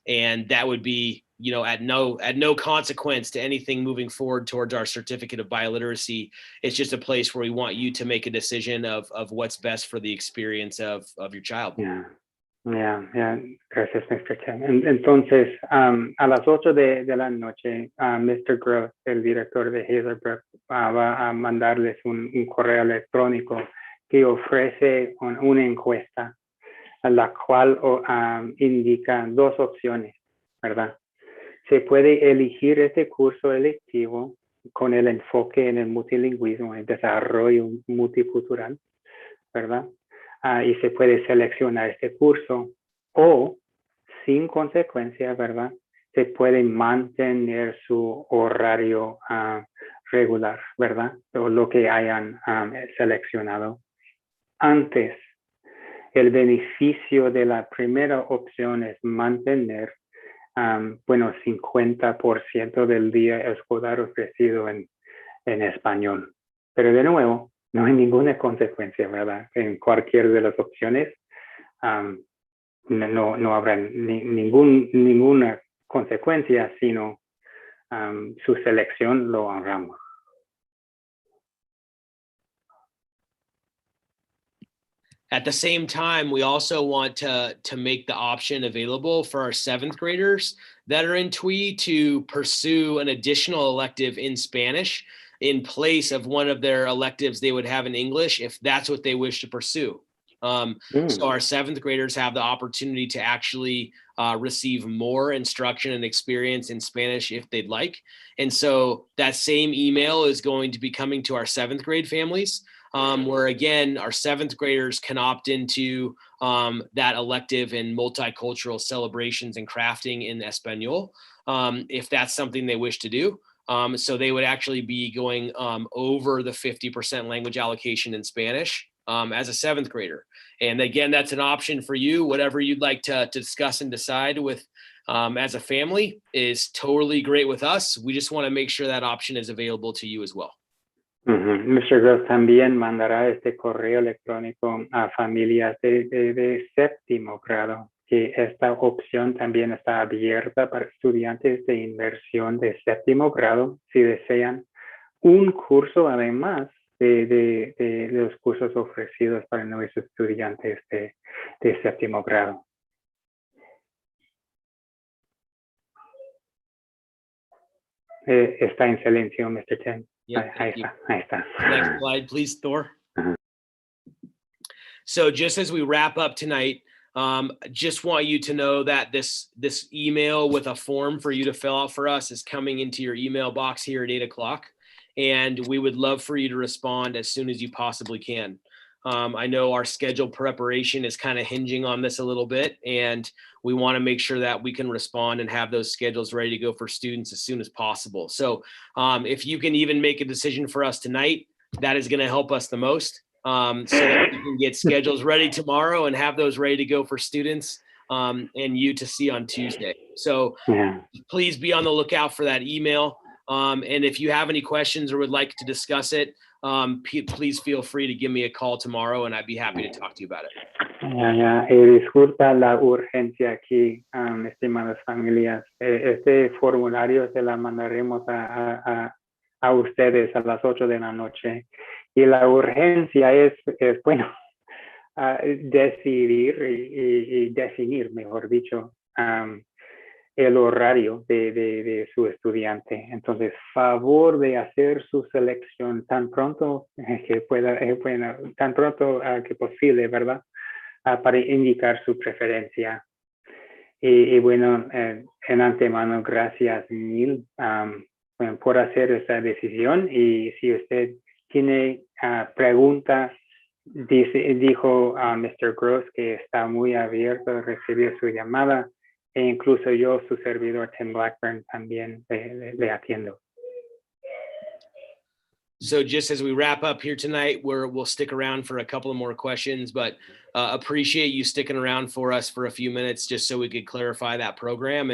And that would be, at no consequence to anything moving forward towards our certificate of biliteracy. It's just a place where we want you to make a decision of what's best for the experience of your child. Yeah. Gracias, Mr. Chen. Entonces, a las 8 de la noche, Mr. Gross, el director de Hazelbrook, va a mandarles un correo electrónico que ofrece una encuesta, a la cual indica 2 opciones, ¿verdad? Se puede elegir este curso electivo con el enfoque en el multilingüismo, el desarrollo multicultural, ¿verdad? Y se puede seleccionar este curso, o sin consecuencia, ¿verdad? Se puede mantener su horario regular, ¿verdad? O lo que hayan seleccionado antes. El beneficio de la primera opción es mantener, 50% del día escolar ofrecido en español. Pero de nuevo, no hay ninguna consecuencia, ¿verdad? En cualquiera de las opciones no habrá ninguna consecuencia, sino su selección lo honramos. At the same time, we also want to make the option available for our 7th graders that are in TWE to pursue an additional elective in Spanish in place of one of their electives they would have in English, if that's what they wish to pursue. So our 7th graders have the opportunity to actually receive more instruction and experience in Spanish if they'd like. And so that same email is going to be coming to our 7th grade families, where again, our 7th graders can opt into that elective in multicultural celebrations and crafting in Espanol, if that's something they wish to do. So they would actually be going over the 50% language allocation in Spanish as a 7th grader. And again, that's an option for you. Whatever you'd like to discuss and decide with as a family is totally great with us. We just want to make sure that option is available to you as well. Mr. Gross también mandará este correo electrónico a familias de 7º grado, que esta opción también está abierta para estudiantes de inmersión de 7º grado si desean un curso además de los cursos ofrecidos para nuestros estudiantes de 7º grado. Está en silencio, Mr. Chen. Yeah, Ahí está. Next slide, please, Thor. So just as we wrap up tonight, just want you to know that this email with a form for you to fill out for us is coming into your email box here at 8 o'clock. And we would love for you to respond as soon as you possibly can. I know our scheduled preparation is kind of hinging on this a little bit, and we want to make sure that we can respond and have those schedules ready to go for students as soon as possible. So if you can even make a decision for us tonight, that is going to help us the most, so that we can get schedules ready tomorrow and have those ready to go for students and you to see on Tuesday. So please be on the lookout for that email. And if you have any questions or would like to discuss it, please feel free to give me a call tomorrow and I'd be happy to talk to you about it. Ya. Disculpa la urgencia aquí, estimadas familias. Este formulario se la mandaremos a ustedes a las 8 de la noche. Y la urgencia es bueno, decidir y definir, mejor dicho, el horario de su estudiante. Entonces, favor de hacer su selección tan pronto que pueda, tan pronto que posible, ¿verdad? Para indicar su preferencia. Y bueno, en antemano, gracias mil por hacer esta decisión. Y si usted tiene preguntas, dijo Mr. Gross que está muy abierto a recibir su llamada. E incluso yo, su servidor Tim Blackburn, también le atiendo. So just as we wrap up here tonight, we'll stick around for a couple of more questions, but appreciate you sticking around for us for a few minutes just so we could clarify that program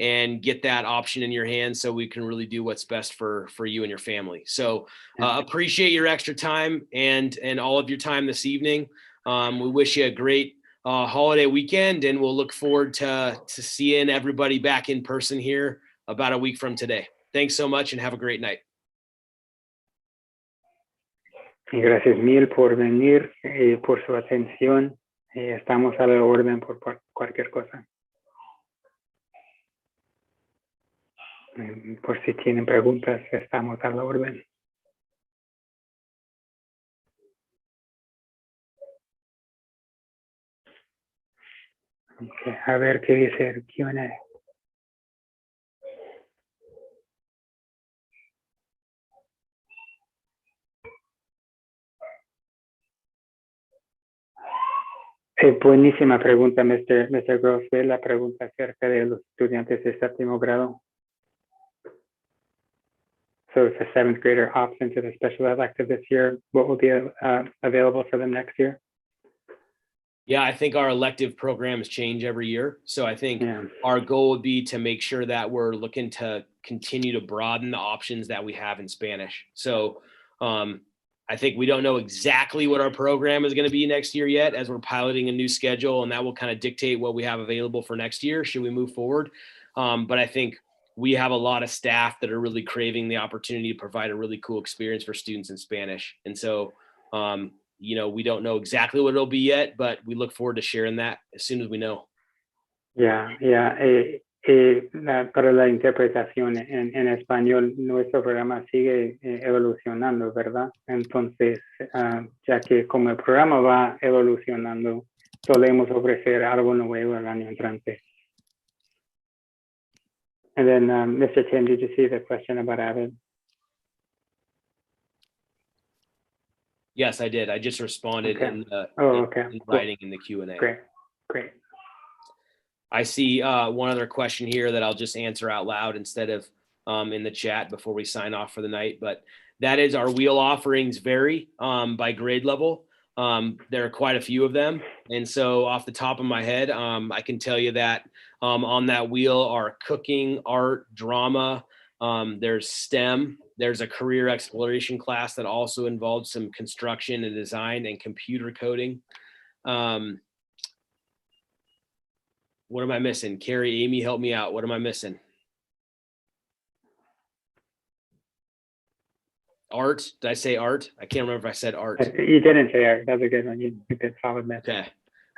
and get that option in your hands so we can really do what's best for you and your family. So appreciate your extra time and all of your time this evening. We wish you a great holiday weekend, and we'll look forward to seeing everybody back in person here about a week from today. Thanks so much and have a great night. Y gracias mil por venir y por su atención. Estamos a la orden por cualquier cosa. Por si tienen preguntas, estamos a la orden. Okay, a ver qué dice el Q&A. Buenísima pregunta, Mr. Gross. La pregunta acerca de los estudiantes de séptimo grado. So if a seventh grader opts into the special elective this year, what will be available for them next year? Yeah, I think our elective programs change every year. So I think our goal would be to make sure that we're looking to continue to broaden the options that we have in Spanish. So I think we don't know exactly what our program is going to be next year yet, as we're piloting a new schedule, and that will kind of dictate what we have available for next year should we move forward. But I think we have a lot of staff that are really craving the opportunity to provide a really cool experience for students in Spanish. And so, we don't know exactly what it'll be yet, but we look forward to sharing that as soon as we know. Para la interpretación en español, nuestro programa sigue evolucionando, ¿verdad? Entonces, ya que como el programa va evolucionando, solemos ofrecer algo nuevo el año entrante. And then, Mr. Tim, did you see the question about Avid? Yes, I did. I just responded in writing in the Q&A. Great. I see one other question here that I'll just answer out loud instead of in the chat before we sign off for the night. But that is, our wheel offerings vary by grade level. There are quite a few of them. And so off the top of my head, I can tell you that on that wheel are cooking, art, drama, there's STEM, there's a career exploration class that also involves some construction and design and computer coding. What am I missing? Carrie, Amy, help me out. What am I missing? Art? Did I say art? I can't remember if I said art. You didn't say art. That's a good one. You did solid miss. Okay.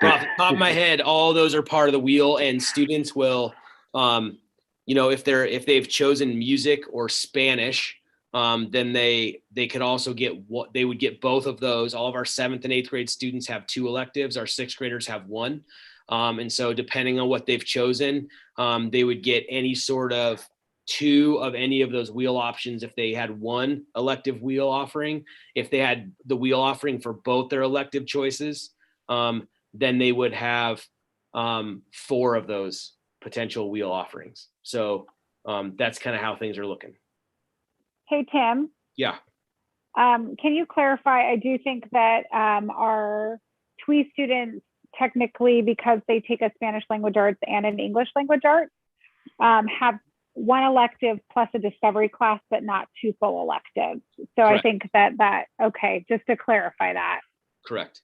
But off the top of my head, all those are part of the wheel, and students will, if they've chosen music or Spanish, then they could also get they would get both of those. All of our 7th and 8th grade students have 2 electives. Our 6th graders have 1. And so depending on what they've chosen, they would get any sort of 2 of any of those wheel options if they had 1 elective wheel offering. If they had the wheel offering for both their elective choices, then they would have 4 of those potential wheel offerings. So that's kind of how things are looking. Hey, Tim. Yeah. Can you clarify? I do think that our TWE students, technically, because they take a Spanish language arts and an English language arts, have one elective plus a discovery class, but not 2 full electives. So I Correct. think okay, just to clarify that. Correct.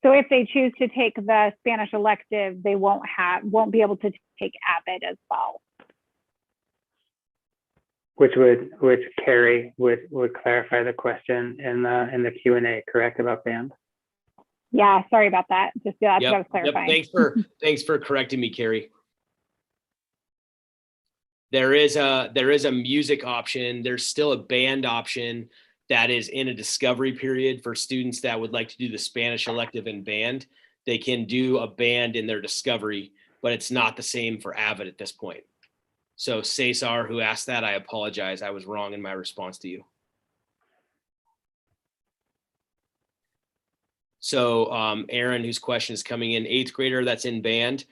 So if they choose to take the Spanish elective, they won't be able to take AVID as well. Which Carrie would clarify the question in the Q&A, correct, about band? Yeah, sorry about that. Just that's what I was Yep. clarifying. Thanks for correcting me, Carrie. There is a music option. There's still a band option that is in a discovery period for students that would like to do the Spanish elective in band. They can do a band in their discovery, but it's not the same for AVID at this point. So Cesar, who asked that, I apologize. I was wrong in my response to you. So Aaron, whose question is coming in, 8th grader that's in band,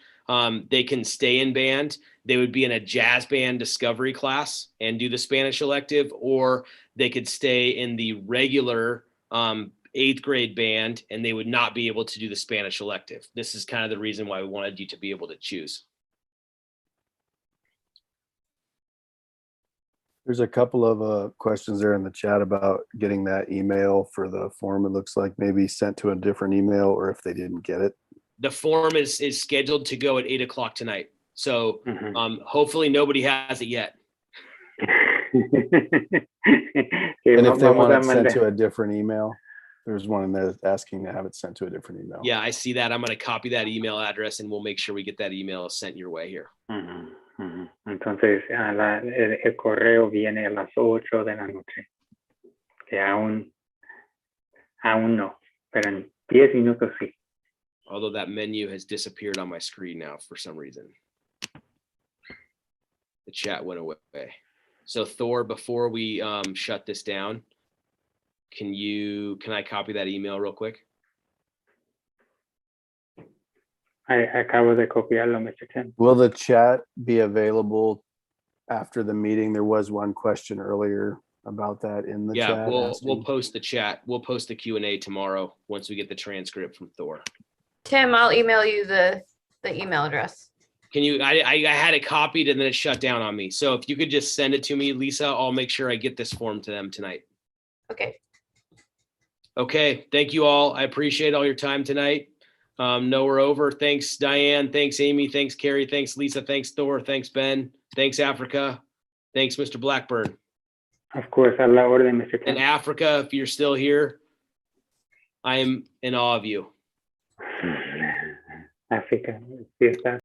they can stay in band. They would be in a jazz band discovery class and do the Spanish elective, or they could stay in the regular 8th grade band and they would not be able to do the Spanish elective. This is kind of the reason why we wanted you to be able to choose. There's a couple of questions there in the chat about getting that email for the form. It looks like maybe sent to a different email, or if they didn't get it. The form is scheduled to go at 8 o'clock tonight. So hopefully nobody has it yet. And if they want it sent to a different email, there's one in there asking to have it sent to a different email. Yeah, I see that. I'm going to copy that email address and we'll make sure we get that email sent your way here. Entonces, el correo viene a las 8 de la noche. Que aún no, pero en 10 minutos sí. Although that menu has disappeared on my screen now for some reason. The chat went away. So Thor, before we shut this down, can I copy that email real quick? Acabo de copiarlo, Mr. Tim. Will the chat be available after the meeting? There was one question earlier about that in the chat. Yeah, we'll post the chat. We'll post the Q&A tomorrow once we get the transcript from Thor. Tim, I'll email you the email address. Can you, I had it copied and then it shut down on me. So if you could just send it to me, Lisa, I'll make sure I get this form to them tonight. Okay. Okay, thank you all. I appreciate all your time tonight. No, we're over. Thanks, Diane. Thanks, Amy. Thanks, Carrie. Thanks, Lisa. Thanks, Thor. Thanks, Ben. Thanks, Africa. Thanks, Mr. Blackburn. Of course, a la orden, Mr. Tim. And Africa, if you're still here, I am in awe of you. Africa, sí está.